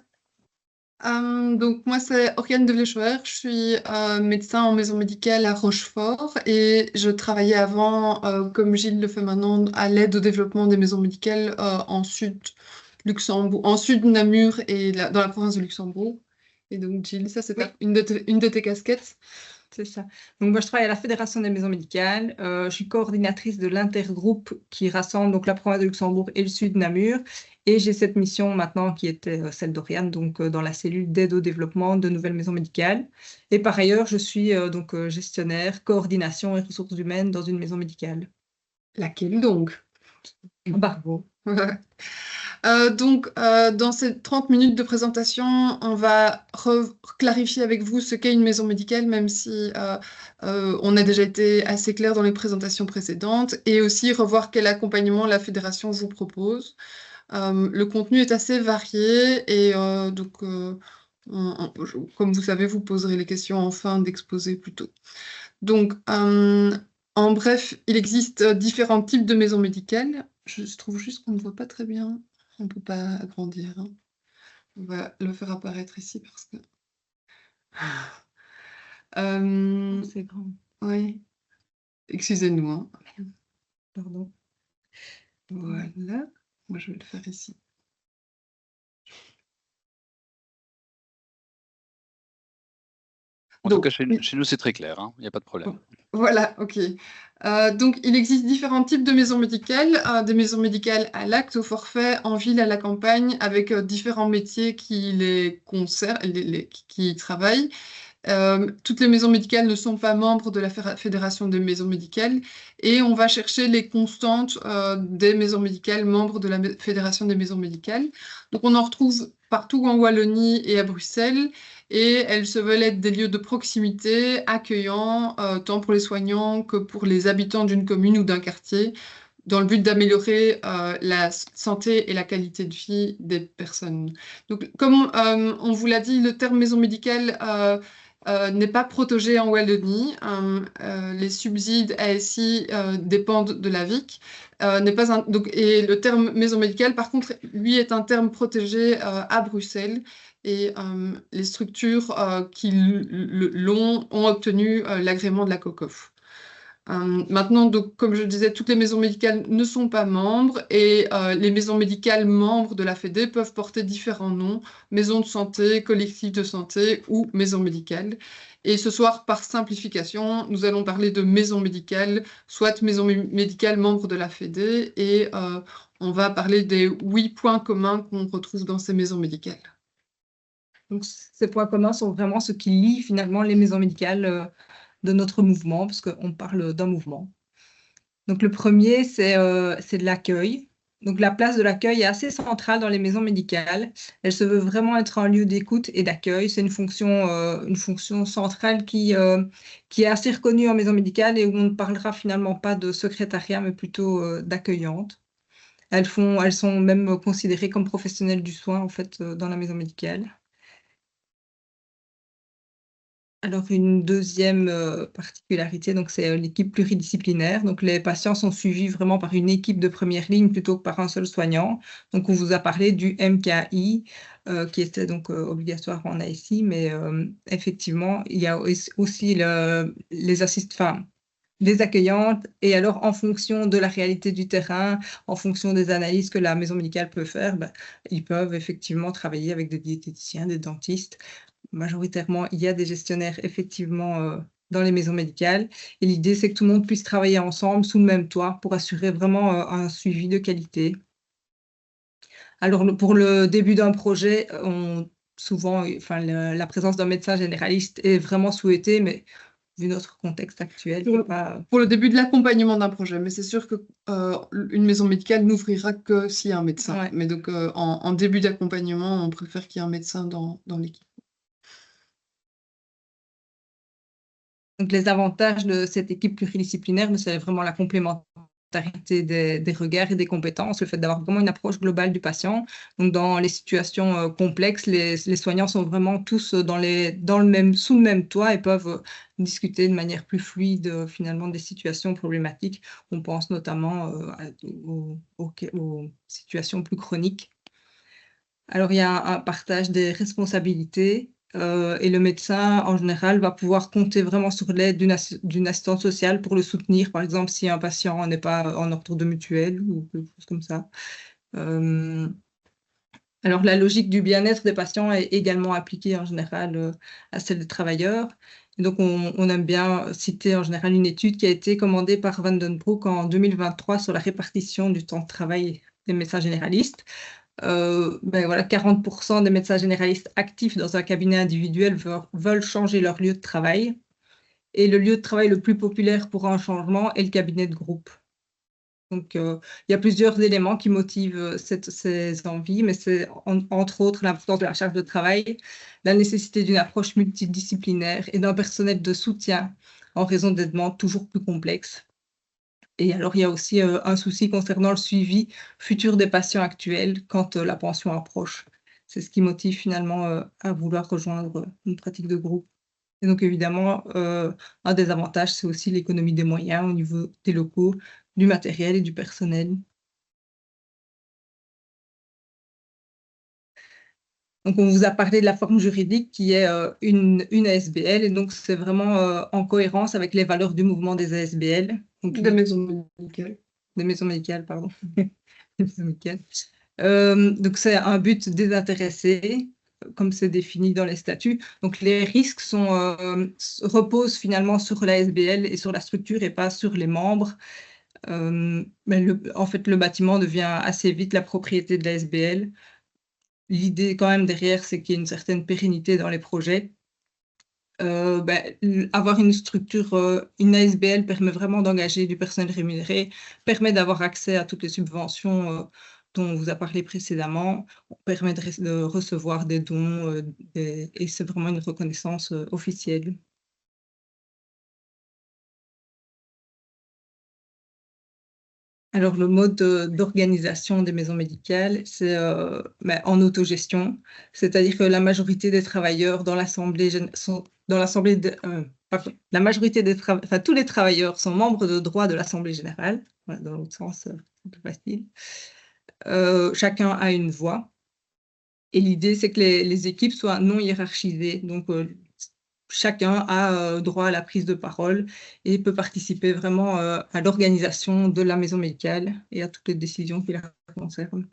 Speaker 4: Donc moi c'est Oriane de Vlechoer, je suis médecin en maison médicale à Rochefort et je travaillais avant, comme Gilles le fait maintenant, à l'aide au développement des maisons médicales en Sud Luxembourg, en Sud Namur et dans la province de Luxembourg. Et donc Gilles, ça c'est une de tes casquettes.
Speaker 5: C'est ça. Donc, moi, je travaille à la Fédération des maisons médicales. Je suis coordinatrice de l'intergroupe qui rassemble donc la province de Luxembourg et le sud Namur. Et j'ai cette mission maintenant qui était celle d'Oriane, donc dans la cellule d'aide au développement de nouvelles maisons médicales. Et par ailleurs, je suis gestionnaire, coordination et ressources humaines dans une maison médicale.
Speaker 4: Laquelle donc?
Speaker 5: Bravo.
Speaker 4: Donc, dans ces 30 minutes de présentation, on va clarifier avec vous ce qu'est une maison médicale, même si on a déjà été assez clair dans les présentations précédentes, et aussi revoir quel accompagnement la fédération vous propose. Le contenu est assez varié, et donc, comme vous savez, vous poserez les questions en fin d'exposé plutôt. Donc, en bref, il existe différents types de maisons médicales. Je trouve juste qu'on ne voit pas très bien. On ne peut pas agrandir. Hein. On va le faire apparaître ici parce que...
Speaker 5: C'est grand.
Speaker 4: Oui. Excusez-nous. Hein.
Speaker 5: Pardon.
Speaker 4: Voilà. Moi, je vais le faire ici.
Speaker 1: En tout cas, chez nous, c'est très clair. Il n'y a pas de problème.
Speaker 4: Voilà, ok. Donc, il existe différents types de maisons médicales. Des maisons médicales à l'acte, au forfait, en ville, à la campagne, avec différents métiers qui les concernent, qui y travaillent. Toutes les maisons médicales ne sont pas membres de la Fédération des maisons médicales et on va chercher les constantes des maisons médicales membres de la Fédération des maisons médicales. Donc on en retrouve partout en Wallonie et à Bruxelles et elles se veulent être des lieux de proximité accueillants tant pour les soignants que pour les habitants d'une commune ou d'un quartier dans le but d'améliorer la santé et la qualité de vie des personnes. Donc, comme on vous l'a dit, le terme maison médicale n'est pas protégé en Wallonie. Les subsides ASI dépendent de la VIC. Et le terme maison médicale, par contre, lui, est un terme protégé à Bruxelles. Et les structures qui l'ont ont obtenu l'agrément de la COCOF. Maintenant, donc, comme je disais, toutes les maisons médicales ne sont pas membres et les maisons médicales membres de la Fédé peuvent porter différents noms, maison de santé, collectif de santé ou maison médicale. Et ce soir, par simplification, nous allons parler de maison médicale, soit maison médicale membre de la Fédé, et on va parler des 8 points communs qu'on retrouve dans ces maisons médicales.
Speaker 5: Donc, ces points communs sont vraiment ce qui lie finalement les maisons médicales de notre mouvement, parce qu'on parle d'un mouvement. Donc, le premier, c'est de l'accueil. Donc, la place de l'accueil est assez centrale dans les maisons médicales. Elle se veut vraiment être un lieu d'écoute et d'accueil. C'est une fonction centrale qui est assez reconnue en maison médicale et où on ne parlera finalement pas de secrétariat, mais plutôt d'accueillante. Elles sont même considérées comme professionnelles du soin, en fait, dans la maison médicale. Alors, une deuxième particularité, donc c'est l'équipe pluridisciplinaire. Donc, les patients sont suivis vraiment par une équipe de première ligne plutôt que par un seul soignant. Donc, on vous a parlé du MKI, qui était donc obligatoire en ASI, mais effectivement, il y a aussi les assistants, des accueillantes. Et alors, en fonction de la réalité du terrain, en fonction des analyses que la maison médicale peut faire, ils peuvent effectivement travailler avec des diététiciens, des dentistes. Majoritairement, il y a des gestionnaires effectivement dans les maisons médicales. Et l'idée, c'est que tout le monde puisse travailler ensemble sous le même toit pour assurer vraiment un suivi de qualité. Alors, pour le début d'un projet, souvent, la présence d'un médecin généraliste est vraiment souhaitée, mais vu notre contexte actuel,
Speaker 4: Pour le début de l'accompagnement d'un projet, mais c'est sûr que une maison médicale n'ouvrira que s'il y a un médecin.
Speaker 5: Ouais.
Speaker 4: Mais donc, en début d'accompagnement, on préfère qu'il y ait un médecin dans l'équipe.
Speaker 5: Donc, les avantages de cette équipe pluridisciplinaire, c'est vraiment la complémentarité des regards et des compétences, le fait d'avoir vraiment une approche globale du patient. Donc, dans les situations complexes, les soignants sont vraiment tous sous le même toit et peuvent discuter de manière plus fluide, finalement, des situations problématiques. On pense notamment aux situations plus chroniques. Alors, il y a un partage des responsabilités. Et le médecin, en général, va pouvoir compter vraiment sur l'aide d'une assistante sociale pour le soutenir, par exemple, si un patient n'est pas en ordre de mutuelle ou quelque chose comme ça. Alors, la logique du bien-être des patients est également appliquée en général à celle des travailleurs. Et donc, on aime bien citer en général une étude qui a été commandée par Van den Broek en 2023 sur la répartition du temps de travail des médecins généralistes. Voilà, 40% des médecins généralistes actifs dans un cabinet individuel veulent changer leur lieu de travail. Et le lieu de travail le plus populaire pour un changement est le cabinet de groupe. Donc, il y a plusieurs éléments qui motivent ces envies, mais c'est entre autres l'importance de la charge de travail, la nécessité d'une approche multidisciplinaire et d'un personnel de soutien en raison des demandes toujours plus complexes. Et alors, il y a aussi un souci concernant le suivi futur des patients actuels quand la pension approche. C'est ce qui motive finalement à vouloir rejoindre une pratique de groupe. Et donc, évidemment, un des avantages, c'est aussi l'économie des moyens au niveau des locaux, du matériel et du personnel. Donc, on vous a parlé de la forme juridique qui est une ASBL, et donc c'est vraiment en cohérence avec les valeurs du mouvement des ASBL. Donc,
Speaker 4: Des maisons médicales.
Speaker 5: Des maisons médicales, pardon. Des maisons médicales. Donc, c'est un but désintéressé, comme c'est défini dans les statuts. Donc, les risques reposent finalement sur l'ASBL et sur la structure et pas sur les membres. Mais en fait, le bâtiment devient assez vite la propriété de l'ASBL. L'idée quand même derrière, c'est qu'il y ait une certaine pérennité dans les projets. Avoir une structure, une ASBL permet vraiment d'engager du personnel rémunéré, permet d'avoir accès à toutes les subventions dont on vous a parlé précédemment, permet de recevoir des dons et c'est vraiment une reconnaissance officielle. Alors, le mode d'organisation des maisons médicales, c'est en autogestion, c'est-à-dire que la majorité des travailleurs dans l'assemblée la majorité tous les travailleurs sont membres de droit de l'Assemblée générale. Voilà, dans l'autre sens, c'est plus facile. Chacun a une voix. Et l'idée, c'est que les équipes soient non hiérarchisées. Donc, chacun a droit à la prise de parole et peut participer vraiment à l'organisation de la maison médicale et à toutes les décisions qui la concernent.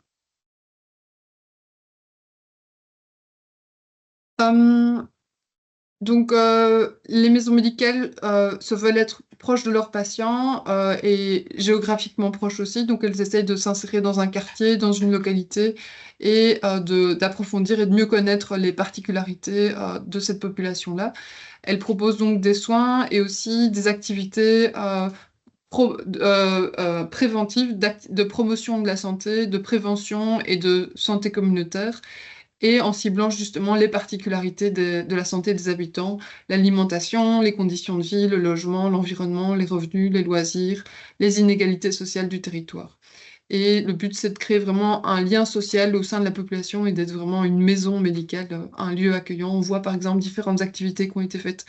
Speaker 4: Donc, les maisons médicales se veulent être proches de leurs patients et géographiquement proches aussi. Donc, elles essayent de s'insérer dans un quartier, dans une localité et d'approfondir et de mieux connaître les particularités de cette population-là. Elles proposent donc des soins et aussi des activités préventives, de promotion de la santé, de prévention et de santé communautaire, et en ciblant justement les particularités de la santé des habitants, l'alimentation, les conditions de vie, le logement, l'environnement, les revenus, les loisirs, les inégalités sociales du territoire. Et le but, c'est de créer vraiment un lien social au sein de la population et d'être vraiment une maison médicale, un lieu accueillant. On voit par exemple différentes activités qui ont été faites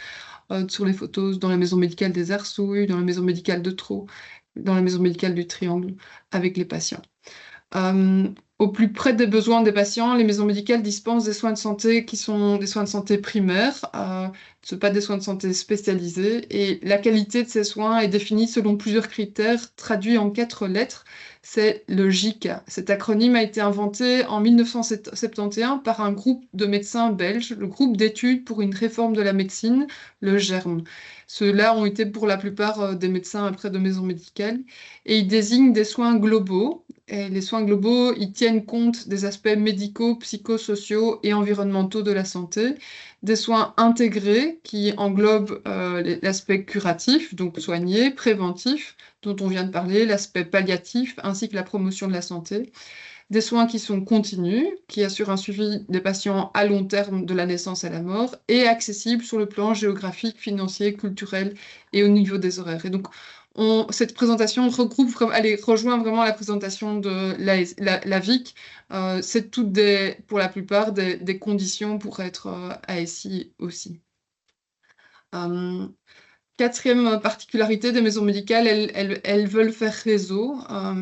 Speaker 4: sur les photos dans la maison médicale des Arsouilles, dans la maison médicale de Traux, dans la maison médicale du Triangle, avec les patients. au plus près des besoins des patients. Les maisons médicales dispensent des soins de santé qui sont des soins de santé primaires, ce ne sont pas des soins de santé spécialisés. Et la qualité de ces soins est définie selon plusieurs critères, traduits en 4 lettres. C'est le JICA. Cet acronyme a été inventé en 1971 par un groupe de médecins belges, le groupe d'études pour une réforme de la médecine, le GERM. Ceux-là ont été pour la plupart des médecins après de maisons médicales. Et ils désignent des soins globaux. Et les soins globaux, ils tiennent compte des aspects médicaux, psychosociaux et environnementaux de la santé. Des soins intégrés qui englobent l'aspect curatif, donc soigner, préventif, dont on vient de parler, l'aspect palliatif, ainsi que la promotion de la santé. Des soins qui sont continus, qui assurent un suivi des patients à long terme de la naissance à la mort, et accessibles sur le plan géographique, financier, culturel et au niveau des horaires. Et donc, cette présentation rejoint vraiment la présentation de la VIC. C'est pour la plupart, des conditions pour être ASI aussi. Quatrième particularité des maisons médicales, elles veulent faire réseau.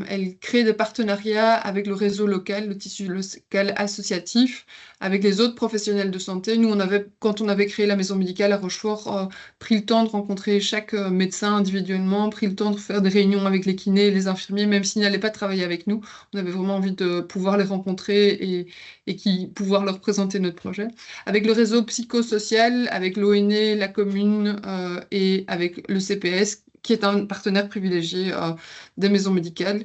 Speaker 4: Elles créent des partenariats avec le réseau local, le tissu local associatif, avec les autres professionnels de santé. Nous, quand on avait créé la maison médicale à Rochefort, pris le temps de rencontrer chaque médecin individuellement, pris le temps de faire des réunions avec les kinés et les infirmiers, même s'ils n'allaient pas travailler avec nous. On avait vraiment envie de pouvoir les rencontrer et pouvoir leur présenter notre projet. Avec le réseau psychosocial, avec l'ONE, la commune et avec le CPS, qui est un partenaire privilégié des maisons médicales.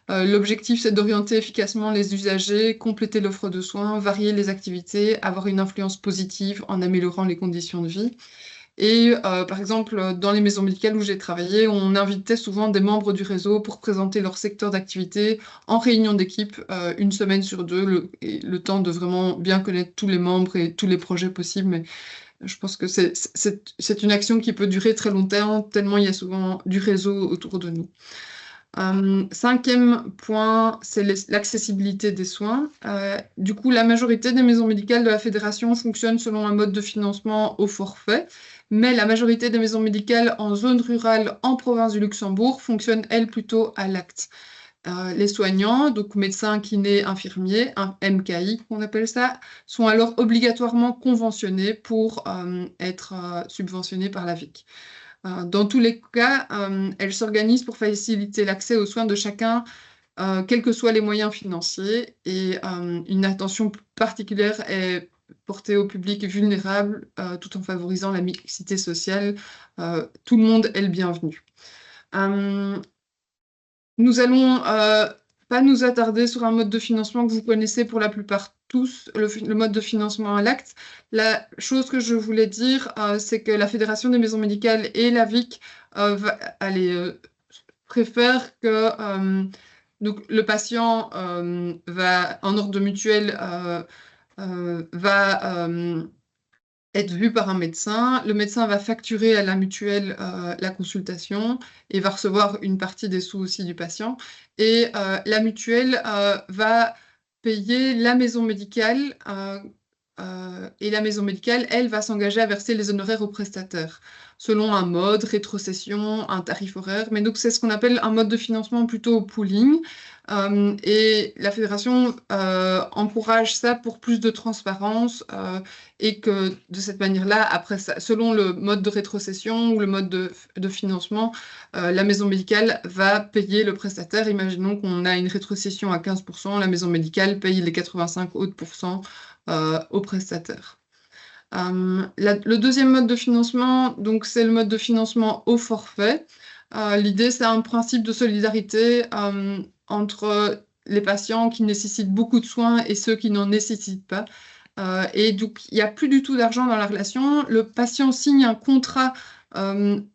Speaker 4: L'objectif, c'est d'orienter efficacement les usagers, compléter l'offre de soins, varier les activités, avoir une influence positive en améliorant les conditions de vie. Et par exemple, dans les maisons médicales où j'ai travaillé, on invitait souvent des membres du réseau pour présenter leur secteur d'activité en réunion d'équipe, une semaine sur 2, le temps de vraiment bien connaître tous les membres et tous les projets possibles. Mais je pense que c'est une action qui peut durer très longtemps, tellement il y a souvent du réseau autour de nous. 5e point, c'est l'accessibilité des soins. Du coup, la majorité des maisons médicales de la Fédération fonctionnent selon un mode de financement au forfait, mais la majorité des maisons médicales en zone rurale, en province du Luxembourg, fonctionnent, elles, plutôt à l'acte. Les soignants, donc médecins, kinés, infirmiers, un MKI qu'on appelle ça, sont alors obligatoirement conventionnés pour être subventionnés par la VIC. Dans tous les cas, elles s'organisent pour faciliter l'accès aux soins de chacun, quels que soient les moyens financiers, et une attention particulière est portée au public vulnérable, tout en favorisant la mixité sociale. Tout le monde est le bienvenu. Nous allons pas nous attarder sur un mode de financement que vous connaissez pour la plupart tous, le mode de financement à l'acte. La chose que je voulais dire, c'est que la Fédération des maisons médicales et la VIC préfèrent que donc, le patient va, en ordre mutuel, va être vu par un médecin. Le médecin va facturer à la mutuelle la consultation et va recevoir une partie des sous aussi du patient. Et la mutuelle va payer la maison médicale et la maison médicale, elle, va s'engager à verser les honoraires aux prestataires selon un mode, rétrocession, un tarif horaire. Mais donc, c'est ce qu'on appelle un mode de financement plutôt au pooling. Et la fédération encourage ça pour plus de transparence et que de cette manière-là, après ça, selon le mode de rétrocession ou le mode de financement, la maison médicale va payer le prestataire. Imaginons qu'on a une rétrocession à 15%, la maison médicale paye les 85 autres pourcents au prestataire. Le deuxième mode de financement, donc, c'est le mode de financement au forfait. L'idée, c'est un principe de solidarité entre les patients qui nécessitent beaucoup de soins et ceux qui n'en nécessitent pas. Et donc, il n'y a plus du tout d'argent dans la relation. Le patient signe un contrat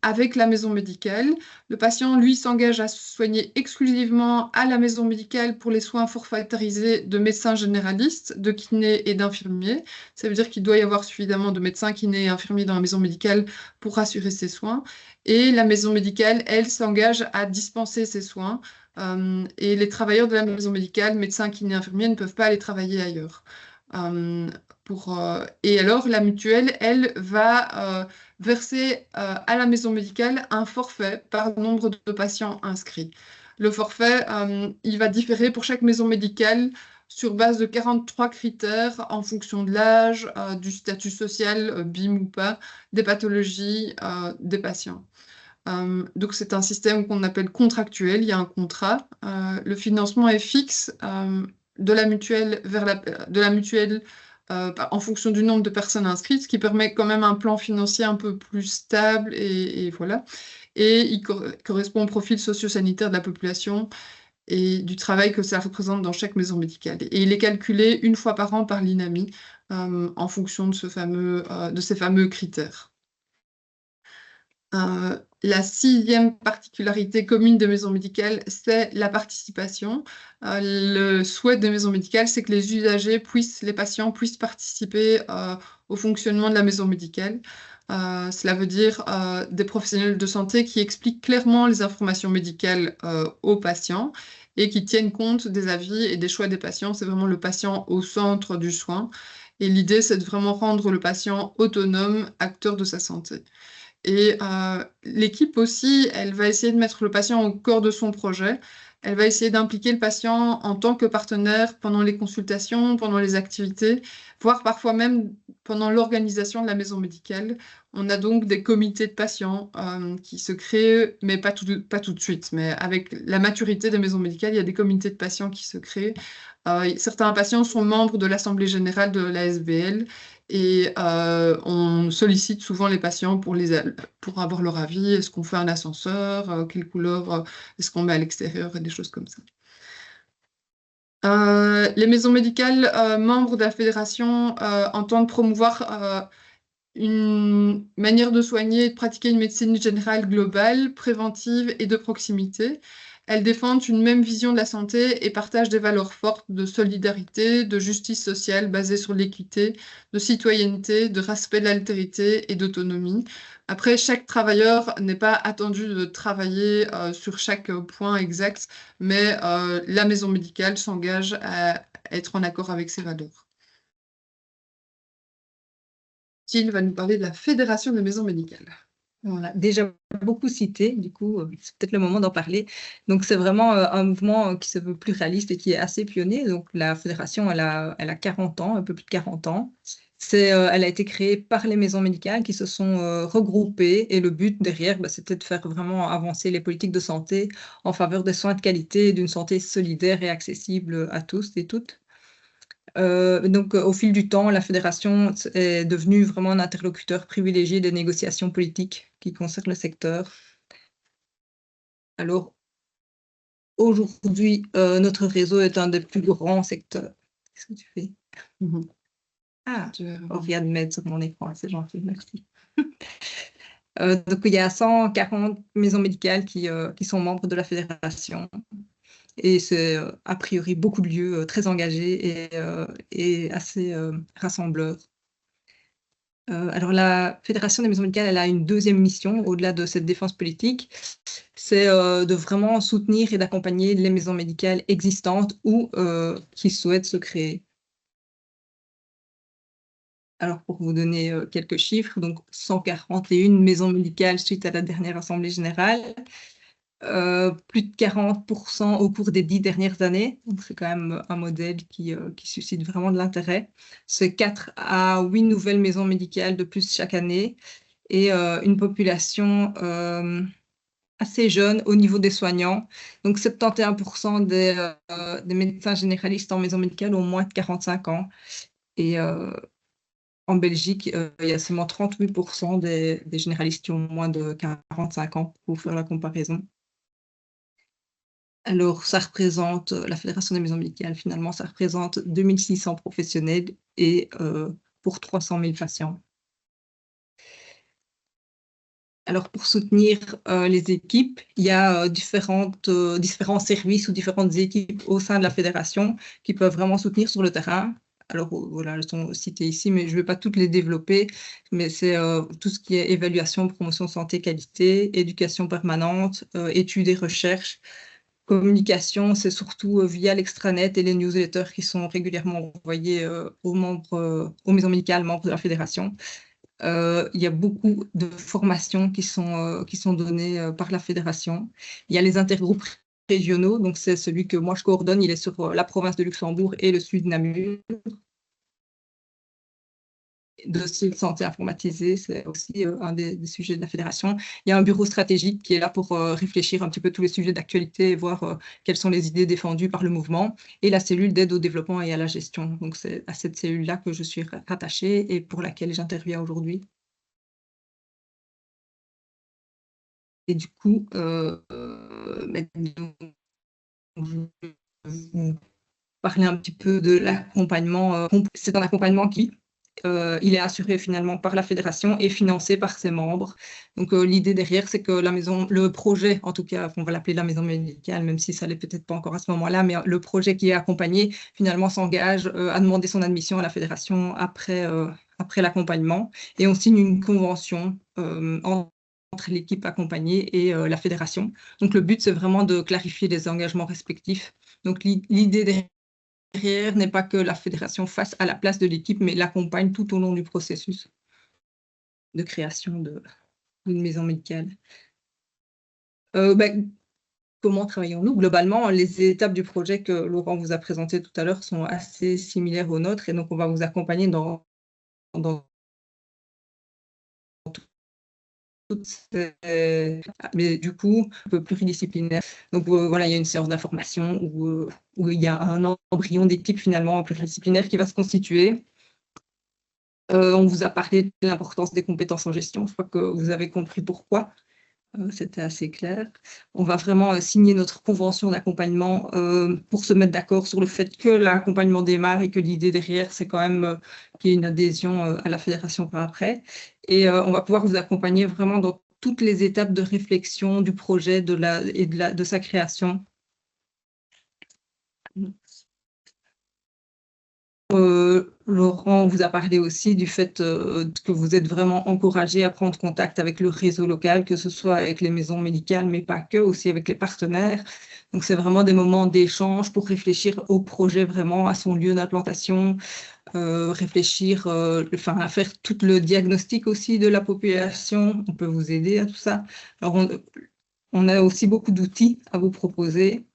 Speaker 4: avec la maison médicale. Le patient, lui, s'engage à se soigner exclusivement à la maison médicale pour les soins forfaitarisés de médecins généralistes, de kinés et d'infirmiers. Ça veut dire qu'il doit y avoir suffisamment de médecins, kinés et infirmiers dans la maison médicale pour assurer ces soins. Et la maison médicale, elle, s'engage à dispenser ces soins. Et les travailleurs de la maison médicale, médecins, kinés, infirmiers, ne peuvent pas aller travailler ailleurs. Et alors, la mutuelle, elle, va verser à la maison médicale un forfait par nombre de patients inscrits. Le forfait, il va différer pour chaque maison médicale sur base de 43 critères en fonction de l'âge, du statut social, BIM ou pas, des pathologies des patients. Donc c'est un système qu'on appelle contractuel, il y a un contrat. Le financement est fixe de la mutuelle en fonction du nombre de personnes inscrites, ce qui permet quand même un plan financier un peu plus stable et voilà. Et il correspond au profil socio-sanitaire de la population et du travail que ça représente dans chaque maison médicale. Et il est calculé une fois par an par l'INAMI en fonction de ces fameux critères. La 6e particularité commune des maisons médicales, c'est la participation. Le souhait des maisons médicales, c'est que les usagers les patients puissent participer au fonctionnement de la maison médicale. Cela veut dire des professionnels de santé qui expliquent clairement les informations médicales aux patients et qui tiennent compte des avis et des choix des patients. C'est vraiment le patient au centre du soin. Et l'idée, c'est de vraiment rendre le patient autonome, acteur de sa santé. Et l'équipe aussi, elle va essayer de mettre le patient au cœur de son projet. Elle va essayer d'impliquer le patient en tant que partenaire pendant les consultations, pendant les activités, voire parfois même pendant l'organisation de la maison médicale. On a donc des comités de patients qui se créent, mais pas tout de suite. Mais avec la maturité des maisons médicales, il y a des comités de patients qui se créent. Certains patients sont membres de l'Assemblée générale de l'ASBL et on sollicite souvent les patients pour avoir leur avis. Est-ce qu'on fait un ascenseur? Quelle couleur est-ce qu'on met à l'extérieur? Et des choses comme ça. Les maisons médicales membres de la fédération entendent promouvoir une manière de soigner et de pratiquer une médecine générale globale, préventive et de proximité. Elles défendent une même vision de la santé et partagent des valeurs fortes de solidarité, de justice sociale basée sur l'équité, de citoyenneté, de respect de l'altérité et d'autonomie. Après, chaque travailleur n'est pas attendu de travailler sur chaque point exact, mais la maison médicale s'engage à être en accord avec ces valeurs. Thiel va nous parler de la Fédération des maisons médicales.
Speaker 5: On l'a déjà beaucoup cité, du coup, c'est peut-être le moment d'en parler. Donc, c'est vraiment un mouvement qui se veut pluraliste et qui est assez pionnier. Donc, la fédération, elle a 40 ans, un peu plus de 40 ans. Elle a été créée par les maisons médicales qui se sont regroupées et le but derrière, c'était de faire vraiment avancer les politiques de santé en faveur des soins de qualité et d'une santé solidaire et accessible à tous et toutes. Donc, au fil du temps, la fédération est devenue vraiment un interlocuteur privilégié des négociations politiques qui concernent le secteur. Alors, aujourd'hui, notre réseau est un des plus grands secteurs. Qu'est-ce que tu fais? Ah, on vient de mettre sur mon écran, c'est gentil, merci. Donc, il y a 140 maisons médicales qui sont membres de la fédération. Et c'est a priori beaucoup de lieux très engagés et assez rassembleurs. Alors, la Fédération des maisons médicales, elle a une deuxième mission, au-delà de cette défense politique, c'est de vraiment soutenir et d'accompagner les maisons médicales existantes ou qui souhaitent se créer. Alors, pour vous donner quelques chiffres, donc 141 maisons médicales suite à la dernière Assemblée générale, plus de 40% au cours des 10 dernières années. Donc, c'est quand même un modèle qui suscite vraiment de l'intérêt. C'est 4 à 8 nouvelles maisons médicales de plus chaque année et une population assez jeune au niveau des soignants. Donc, 71% des médecins généralistes en maison médicale ont moins de 45 ans. Et en Belgique, il y a seulement 38% des généralistes qui ont moins de 45 ans, pour faire la comparaison. Alors, ça représente, la Fédération des maisons médicales, finalement, ça représente 2600 professionnels et pour 300 000 patients. Alors, pour soutenir les équipes, il y a différents services ou différentes équipes au sein de la fédération qui peuvent vraiment soutenir sur le terrain. Alors, voilà, elles sont citées ici, mais je ne vais pas toutes les développer, mais c'est tout ce qui est évaluation, promotion, santé, qualité, éducation permanente, études et recherches. Communication, c'est surtout via l'extranet et les newsletters qui sont régulièrement envoyés aux maisons médicales membres de la fédération. Il y a beaucoup de formations qui sont données par la fédération. Il y a les intergroupes régionaux. Donc, c'est celui que moi, je coordonne. Il est sur la province de Luxembourg et le sud de Namur. Dossier de santé informatisé, c'est aussi un des sujets de la fédération. Il y a un bureau stratégique qui est là pour réfléchir un petit peu tous les sujets d'actualité et voir quelles sont les idées défendues par le mouvement. Et la cellule d'aide au développement et à la gestion. Donc, c'est à cette cellule-là que je suis rattachée et pour laquelle j'interviens aujourd'hui. Et du coup, je vais vous parler un petit peu de l'accompagnement. C'est un accompagnement qui il est assuré finalement par la fédération et financé par ses membres. Donc l'idée derrière, c'est que le projet, en tout cas, on va l'appeler la maison médicale, même si ça l'est peut-être pas encore à ce moment-là, mais le projet qui est accompagné finalement s'engage à demander son admission à la fédération après l'accompagnement. Et on signe une convention entre l'équipe accompagnée et la fédération. Donc le but, c'est vraiment de clarifier les engagements respectifs. Donc l'idée derrière n'est pas que la fédération fasse à la place de l'équipe, mais l'accompagne tout au long du processus de création d'une maison médicale. Comment travaillons-nous? Globalement, les étapes du projet que Laurent vous a présenté tout à l'heure sont assez similaires aux nôtres, et donc on va vous accompagner dans toutes ces... Mais du coup, un peu pluridisciplinaire. Donc voilà, il y a une séance d'information où il y a un embryon d'équipe finalement pluridisciplinaire qui va se constituer. On vous a parlé de l'importance des compétences en gestion. Je crois que vous avez compris pourquoi. C'était assez clair. On va vraiment signer notre convention d'accompagnement pour se mettre d'accord sur le fait que l'accompagnement démarre et que l'idée derrière, c'est quand même qu'il y ait une adhésion à la fédération par après. Et on va pouvoir vous accompagner vraiment dans toutes les étapes de réflexion du projet de sa création. Laurent vous a parlé aussi du fait que vous êtes vraiment encouragé à prendre contact avec le réseau local, que ce soit avec les maisons médicales, mais pas que, aussi avec les partenaires. Donc, c'est vraiment des moments d'échange pour réfléchir au projet vraiment, à son lieu d'implantation, réfléchir, à faire tout le diagnostic aussi de la population. On peut vous aider à tout ça. Alors, on a aussi beaucoup d'outils à vous proposer.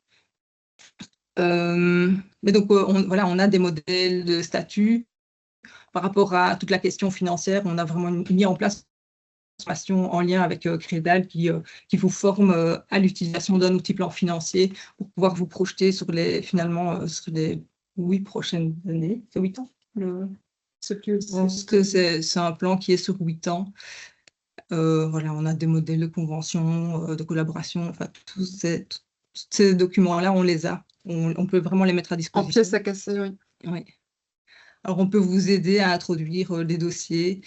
Speaker 5: Mais donc, on a des modèles de statut. Par rapport à toute la question financière, on a vraiment mis en place une formation en lien avec Crédal qui vous forme à l'utilisation d'un outil plan financier pour pouvoir vous projeter sur les 8 prochaines années. C'est 8 ans Je pense que c'est un plan qui est sur 8 ans. On a des modèles de convention, de collaboration, enfin, tous ces documents-là, on les a. On peut vraiment les mettre à disposition.
Speaker 4: En pièces à casser, oui.
Speaker 5: Oui. Alors, on peut vous aider à introduire des dossiers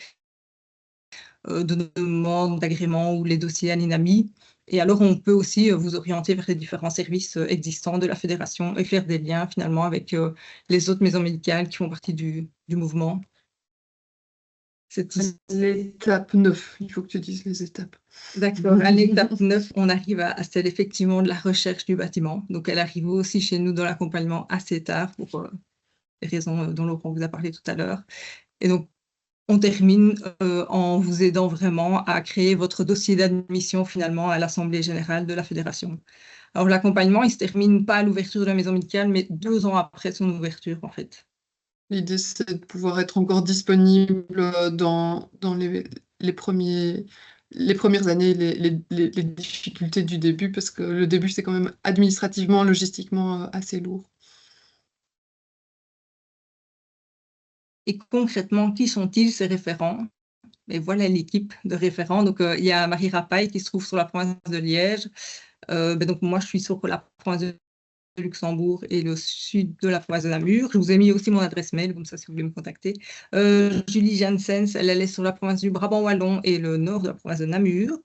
Speaker 5: de demande d'agrément ou les dossiers à l'INAMI. Et alors, on peut aussi vous orienter vers les différents services existants de la fédération et faire des liens finalement avec les autres maisons médicales qui font partie du mouvement.
Speaker 4: C'est l'étape 9, il faut que tu dises les étapes.
Speaker 5: D'accord, à l'étape 9, on arrive à celle effectivement de la recherche du bâtiment. Donc, elle arrive aussi chez nous dans l'accompagnement assez tard pour les raisons dont Laurent vous a parlé tout à l'heure. Et donc, on termine en vous aidant vraiment à créer votre dossier d'admission finalement à l'Assemblée générale de la Fédération. Alors, l'accompagnement, il ne se termine pas à l'ouverture de la maison médicale, mais 2 ans après son ouverture, en fait.
Speaker 4: L'idée, c'est de pouvoir être encore disponible dans les premières années, les difficultés du début, parce que le début, c'est quand même administrativement, logistiquement assez lourd.
Speaker 5: Et concrètement, qui sont-ils ces référents? Et voilà l'équipe de référents. Donc, il y a Marie Rapaille qui se trouve sur la province de Liège. Donc, moi, je suis sur la province de Luxembourg et le sud de la province de Namur. Je vous ai mis aussi mon adresse mail, comme ça, si vous voulez me contacter. Julie Janssens, elle est sur la province du Brabant Wallon et le nord de la province de Namur.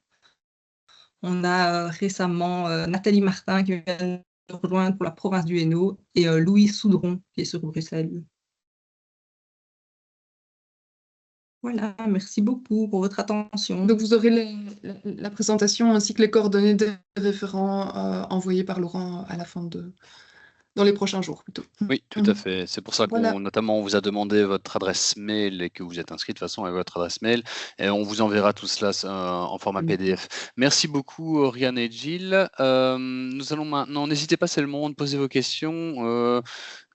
Speaker 5: On a récemment Nathalie Martin qui vient de rejoindre pour la province du Hainaut et Louis Soudron qui est sur Bruxelles. Voilà, merci beaucoup pour votre attention.
Speaker 4: Donc, vous aurez la présentation ainsi que les coordonnées des référents envoyés par Laurent à la fin de dans les prochains jours plutôt.
Speaker 1: Oui, tout à fait. C'est pour ça
Speaker 4: Voilà.
Speaker 1: qu'on notamment on vous a demandé votre adresse mail et que vous êtes inscrit de toute façon avec votre adresse mail et on vous enverra tout cela en format PDF. Merci beaucoup Oriane et Gilles. Nous allons maintenant, n'hésitez pas, c'est le moment de poser vos questions.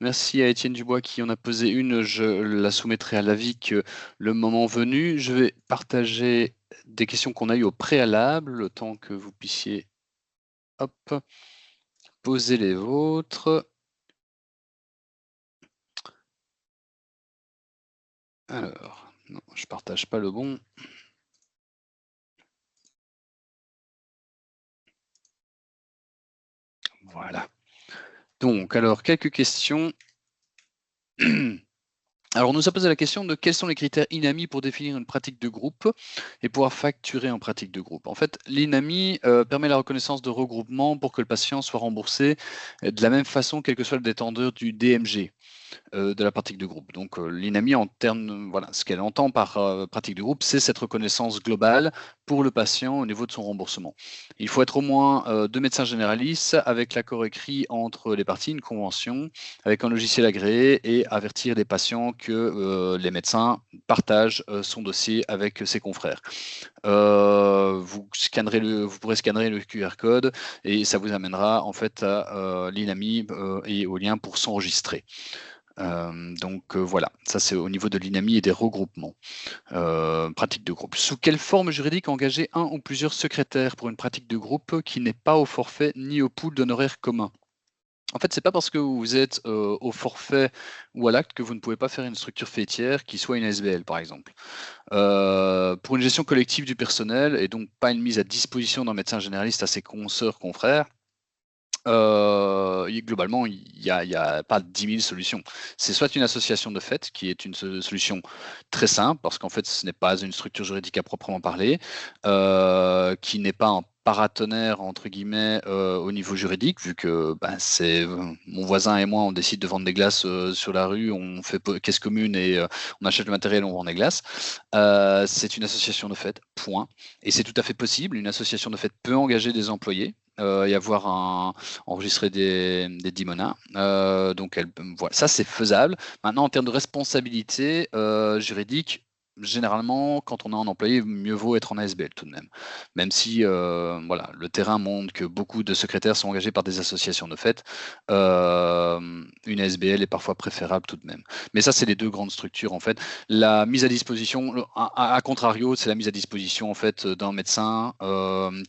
Speaker 1: Merci à Étienne Dubois qui en a posé une, je la soumettrai à l'AVIC le moment venu. Je vais partager des questions qu'on a eues au préalable, le temps que vous puissiez poser les vôtres. Alors, non, je partage pas le bon. Voilà. Donc, alors, quelques questions. Alors, on nous a posé la question de quels sont les critères INAMI pour définir une pratique de groupe et pouvoir facturer en pratique de groupe. En fait, l'INAMI permet la reconnaissance de regroupement pour que le patient soit remboursé de la même façon, quel que soit le détenteur du DMG. De la pratique de groupe. Donc l'INAMI, en termes, voilà, ce qu'elle entend par pratique de groupe, c'est cette reconnaissance globale pour le patient au niveau de son remboursement. Il faut être au moins 2 médecins généralistes avec l'accord écrit entre les parties, une convention avec un logiciel agréé et avertir les patients que les médecins partagent son dossier avec ses confrères. Vous pourrez scanner le QR code et ça vous amènera en fait à l'INAMI et au lien pour s'enregistrer. Donc voilà, ça c'est au niveau de l'INAMI et des regroupements, pratique de groupe. Sous quelle forme juridique engager un ou plusieurs secrétaires pour une pratique de groupe qui n'est pas au forfait ni au pool d'honoraires communs? En fait, c'est pas parce que vous êtes au forfait ou à l'acte que vous ne pouvez pas faire une structure faîtière qui soit une SBL, par exemple. Pour une gestion collective du personnel et donc pas une mise à disposition d'un médecin généraliste à ses consoeurs, confrères, globalement, il n'y a pas 10 000 solutions. C'est soit une association de fait, qui est une solution très simple, parce qu'en fait, ce n'est pas une structure juridique à proprement parler, qui n'est pas un paratonnerre, entre guillemets, au niveau juridique, vu que c'est mon voisin et moi, on décide de vendre des glaces sur la rue, on fait caisse commune et on achète le matériel, on vend des glaces. C'est une association de fait, point. Et c'est tout à fait possible. Une association de fait peut engager des employés et avoir enregistrer des DIMONA. Donc, voilà, ça, c'est faisable. Maintenant, en termes de responsabilité juridique, généralement, quand on a un employé, mieux vaut être en ASBL tout de même. Même si voilà, le terrain montre que beaucoup de secrétaires sont engagés par des associations de fait, une ASBL est parfois préférable tout de même. Mais ça, c'est les deux grandes structures en fait. La mise à disposition, à contrario, c'est la mise à disposition en fait d'un médecin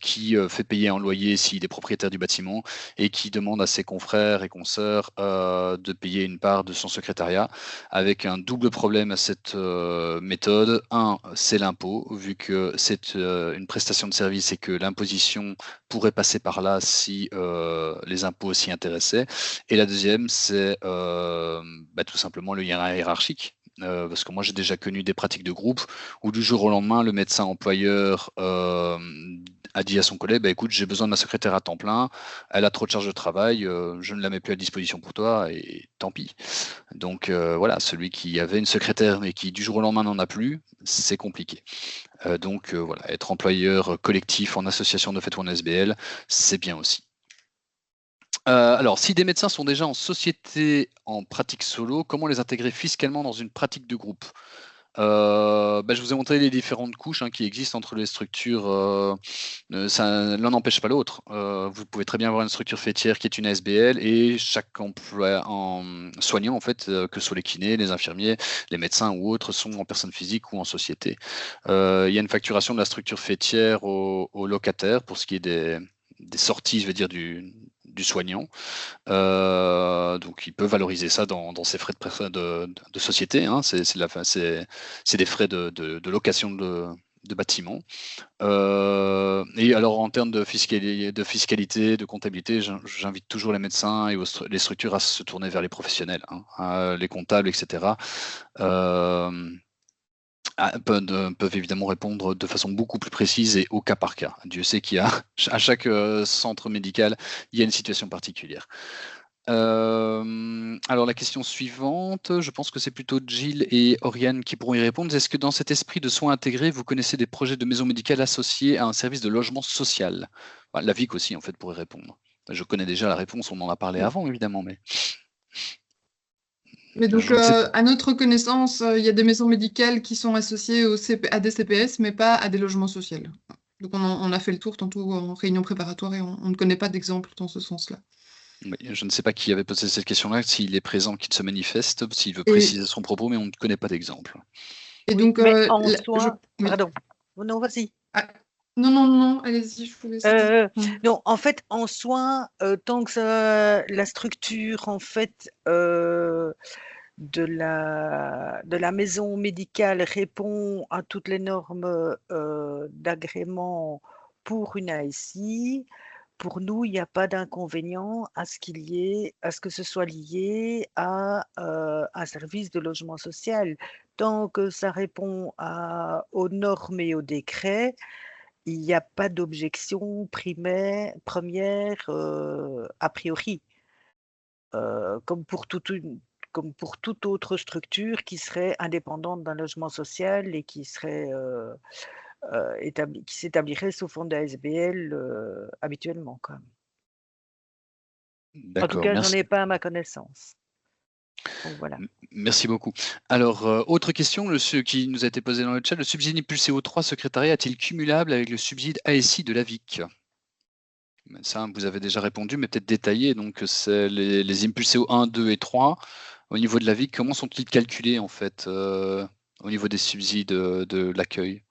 Speaker 1: qui fait payer un loyer s'il est propriétaire du bâtiment et qui demande à ses confrères et consoeurs de payer une part de son secrétariat, avec un double problème à cette méthode. Un, c'est l'impôt, vu que c'est une prestation de service et que l'imposition pourrait passer par là si les impôts s'y intéressaient. Et la deuxième, c'est tout simplement le lien hiérarchique. Parce que moi j'ai déjà connu des pratiques de groupe où du jour au lendemain le médecin employeur a dit à son collègue écoute, j'ai besoin de ma secrétaire à temps plein, elle a trop de charge de travail, je ne la mets plus à disposition pour toi et tant pis. Donc voilà, celui qui avait une secrétaire mais qui du jour au lendemain n'en a plus, c'est compliqué. Donc voilà, être employeur collectif en association de fait ou en SBL, c'est bien aussi. Alors, si des médecins sont déjà en société en pratique solo, comment les intégrer fiscalement dans une pratique de groupe? Je vous ai montré les différentes couches qui existent entre les structures. L'un n'empêche pas l'autre. Vous pouvez très bien avoir une structure faîtière qui est une SBL et chaque emploi en soignant, en fait, que ce soit les kinés, les infirmiers, les médecins ou autres, sont en personne physique ou en société. Il y a une facturation de la structure faîtière aux locataires pour ce qui est des sorties, je veux dire, du soignant. Donc il peut valoriser ça dans ses frais de société. C'est des frais de location de bâtiment. Et alors en termes de fiscalité, de comptabilité, j'invite toujours les médecins et les structures à se tourner vers les professionnels, les comptables, etc. Peuvent évidemment répondre de façon beaucoup plus précise et au cas par cas. Dieu sait qu'il y a à chaque centre médical, il y a une situation particulière. Alors la question suivante, je pense que c'est plutôt Gilles et Oriane qui pourront y répondre. Est-ce que dans cet esprit de soins intégrés, vous connaissez des projets de maison médicale associés à un service de logement social? La VIC aussi en fait pourrait répondre. Je connais déjà la réponse, on en a parlé avant, évidemment, mais
Speaker 4: Mais donc,
Speaker 1: je ne sais pas.
Speaker 4: à notre connaissance, il y a des maisons médicales qui sont associées à des CPS, mais pas à des logements sociaux. Donc, on a fait le tour tantôt en réunion préparatoire et on ne connaît pas d'exemple dans ce sens-là.
Speaker 1: Oui, je ne sais pas qui avait posé cette question-là, s'il est présent, qu'il se manifeste, s'il veut
Speaker 4: Et,
Speaker 1: préciser son propos, mais on ne connaît pas d'exemple.
Speaker 4: et
Speaker 2: Oui,
Speaker 4: donc,
Speaker 2: mais en
Speaker 4: oui.
Speaker 2: soi, pardon. Non, vas-y.
Speaker 4: Ah, non, allez-y, je vous laisse.
Speaker 2: Non, en fait, en soi, tant que la structure, en fait, de la maison médicale répond à toutes les normes d'agrément pour une ASI, pour nous, il n'y a pas d'inconvénient à ce que ce soit lié à un service de logement social. Tant que ça répond aux normes et aux décrets, il n'y a pas d'objection première a priori, comme pour toute autre structure qui serait indépendante d'un logement social et qui s'établirait sous forme d'ASBL habituellement, quoi. En tout
Speaker 1: D'accord,
Speaker 2: cas, j'en
Speaker 1: merci.
Speaker 2: ai pas à ma connaissance. Donc voilà.
Speaker 1: Merci beaucoup. Alors, autre question qui nous a été posée dans le chat, le subside impulsé O3 secrétariat est-il cumulable avec le subside ASI de l'AVIC? Ça, vous avez déjà répondu, mais peut-être détaillé. Donc, c'est les impulsés O1, 2 et 3. Au niveau de l'AVIC, comment sont-ils calculés, en fait, au niveau des subsides de l'accueil?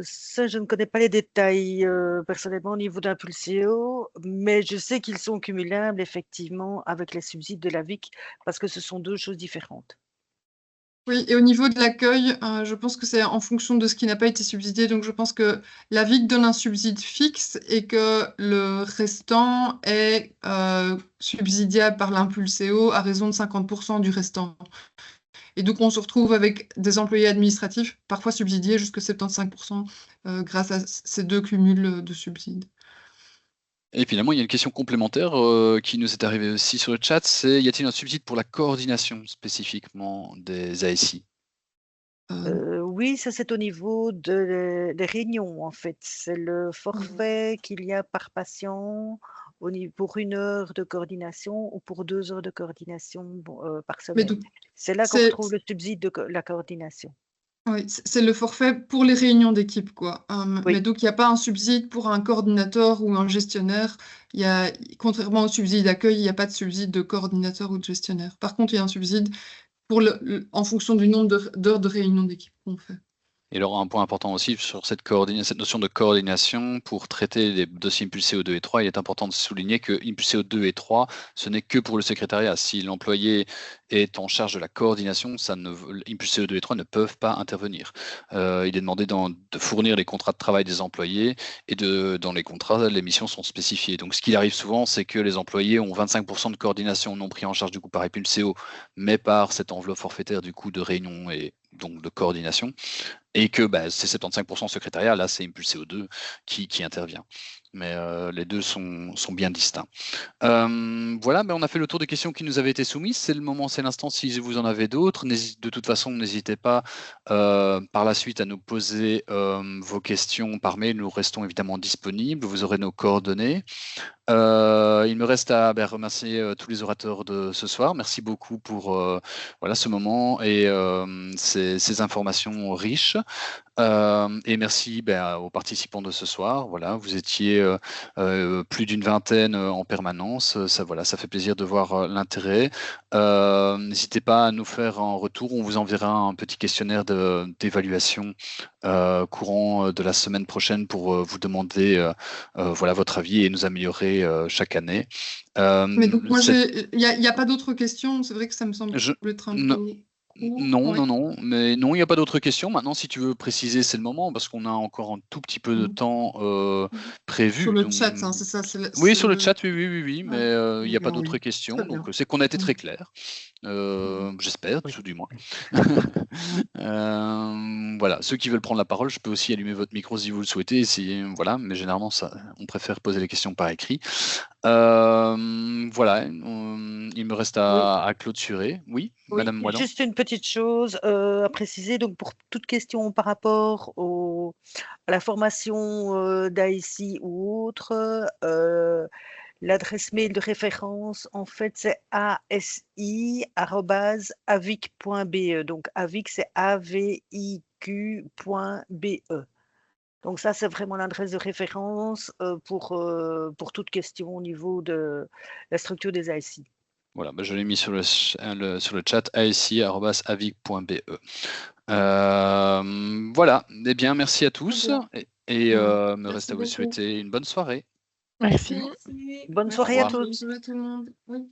Speaker 2: Ça, je ne connais pas les détails personnellement au niveau d'Impulseo, mais je sais qu'ils sont cumulables effectivement avec les subsides de la VIC parce que ce sont deux choses différentes.
Speaker 4: Oui, et au niveau de l'accueil, je pense que c'est en fonction de ce qui n'a pas été subsidié. Donc, je pense que la VIC donne un subside fixe et que le restant est subsidiable par l'Impulseo à raison de 50% du restant. Et donc, on se retrouve avec des employés administratifs, parfois subsidiés jusqu'à 75% grâce à ces deux cumuls de subsides.
Speaker 1: Et finalement, il y a une question complémentaire qui nous est arrivée aussi sur le chat, c'est y a-t-il un subside pour la coordination spécifiquement des ASI?
Speaker 2: Oui, ça c'est au niveau des réunions en fait. C'est le forfait qu'il y a par patient pour 1 heure de coordination ou pour 2 heures de coordination par
Speaker 4: Mais
Speaker 2: semaine.
Speaker 4: donc,
Speaker 2: C'est là qu'on
Speaker 4: c'est
Speaker 2: retrouve le subside de la coordination.
Speaker 4: oui, c'est le forfait pour les réunions d'équipe, quoi.
Speaker 2: Oui.
Speaker 4: Mais donc, il n'y a pas un subside pour un coordinateur ou un gestionnaire. Contrairement au subside d'accueil, il n'y a pas de subside de coordinateur ou de gestionnaire. Par contre, il y a un subside en fonction du nombre d'heures de réunion d'équipe qu'on fait.
Speaker 1: Et alors, un point important aussi sur cette notion de coordination, pour traiter les dossiers impulsés O2 et 3, il est important de souligner que impulsés O2 et 3, ce n'est que pour le secrétariat. Si l'employé est en charge de la coordination, impulsés O2 et 3 ne peuvent pas intervenir. Il est demandé de fournir les contrats de travail des employés et dans les contrats, les missions sont spécifiées. Donc, ce qui arrive souvent, c'est que les employés ont 25% de coordination non pris en charge du coup par impulséo, mais par cette enveloppe forfaitaire du coup de réunion et donc de coordination. Et que c'est 75% secrétariat, là c'est impulsé CO2 qui intervient. Mais les deux sont bien distincts. Voilà, on a fait le tour des questions qui nous avaient été soumises. C'est le moment, c'est l'instant si vous en avez d'autres. De toute façon, n'hésitez pas par la suite à nous poser vos questions par mail. Nous restons évidemment disponibles. Vous aurez nos coordonnées. Il me reste à remercier tous les orateurs de ce soir. Merci beaucoup pour ce moment et ces informations riches. Et merci aux participants de ce soir. Voilà, vous étiez plus d'une vingtaine en permanence. Ça fait plaisir de voir l'intérêt. N'hésitez pas à nous faire un retour. On vous enverra un petit questionnaire d'évaluation courant de la semaine prochaine pour vous demander votre avis et nous améliorer chaque année.
Speaker 4: Mais donc, moi, il n'y a pas d'autres questions. C'est vrai que ça me semble être un peu...
Speaker 1: Non, mais non, il n'y a pas d'autres questions. Maintenant, si tu veux préciser, c'est le moment, parce qu'on a encore un tout petit peu de temps prévu.
Speaker 4: Sur le chat, hein, c'est ça.
Speaker 1: Oui, sur le chat, oui, mais il n'y a pas d'autres questions. Donc, c'est qu'on a été très clair. J'espère, tout du moins. Voilà, ceux qui veulent prendre la parole, je peux aussi allumer votre micro si vous le souhaitez. Voilà, mais généralement, on préfère poser les questions par écrit. Voilà, il me reste à clôturer. Oui, Madame Moidon.
Speaker 2: Juste une petite chose à préciser. Donc, pour toute question par rapport à la formation d'AICI ou autre, L'adresse mail de référence, en fait, c'est asi@avic.be. Donc, avic, c'est aviq.be. Donc, ça, c'est vraiment l'adresse de référence pour toute question au niveau de la structure des ASI.
Speaker 1: Voilà, je l'ai mis sur le chat asi@avic.be. Voilà, eh bien, merci à tous. Et me reste à vous souhaiter une bonne soirée.
Speaker 3: Merci.
Speaker 2: Bonne soirée à tous.
Speaker 4: Bonne soirée à tout le monde. Oui.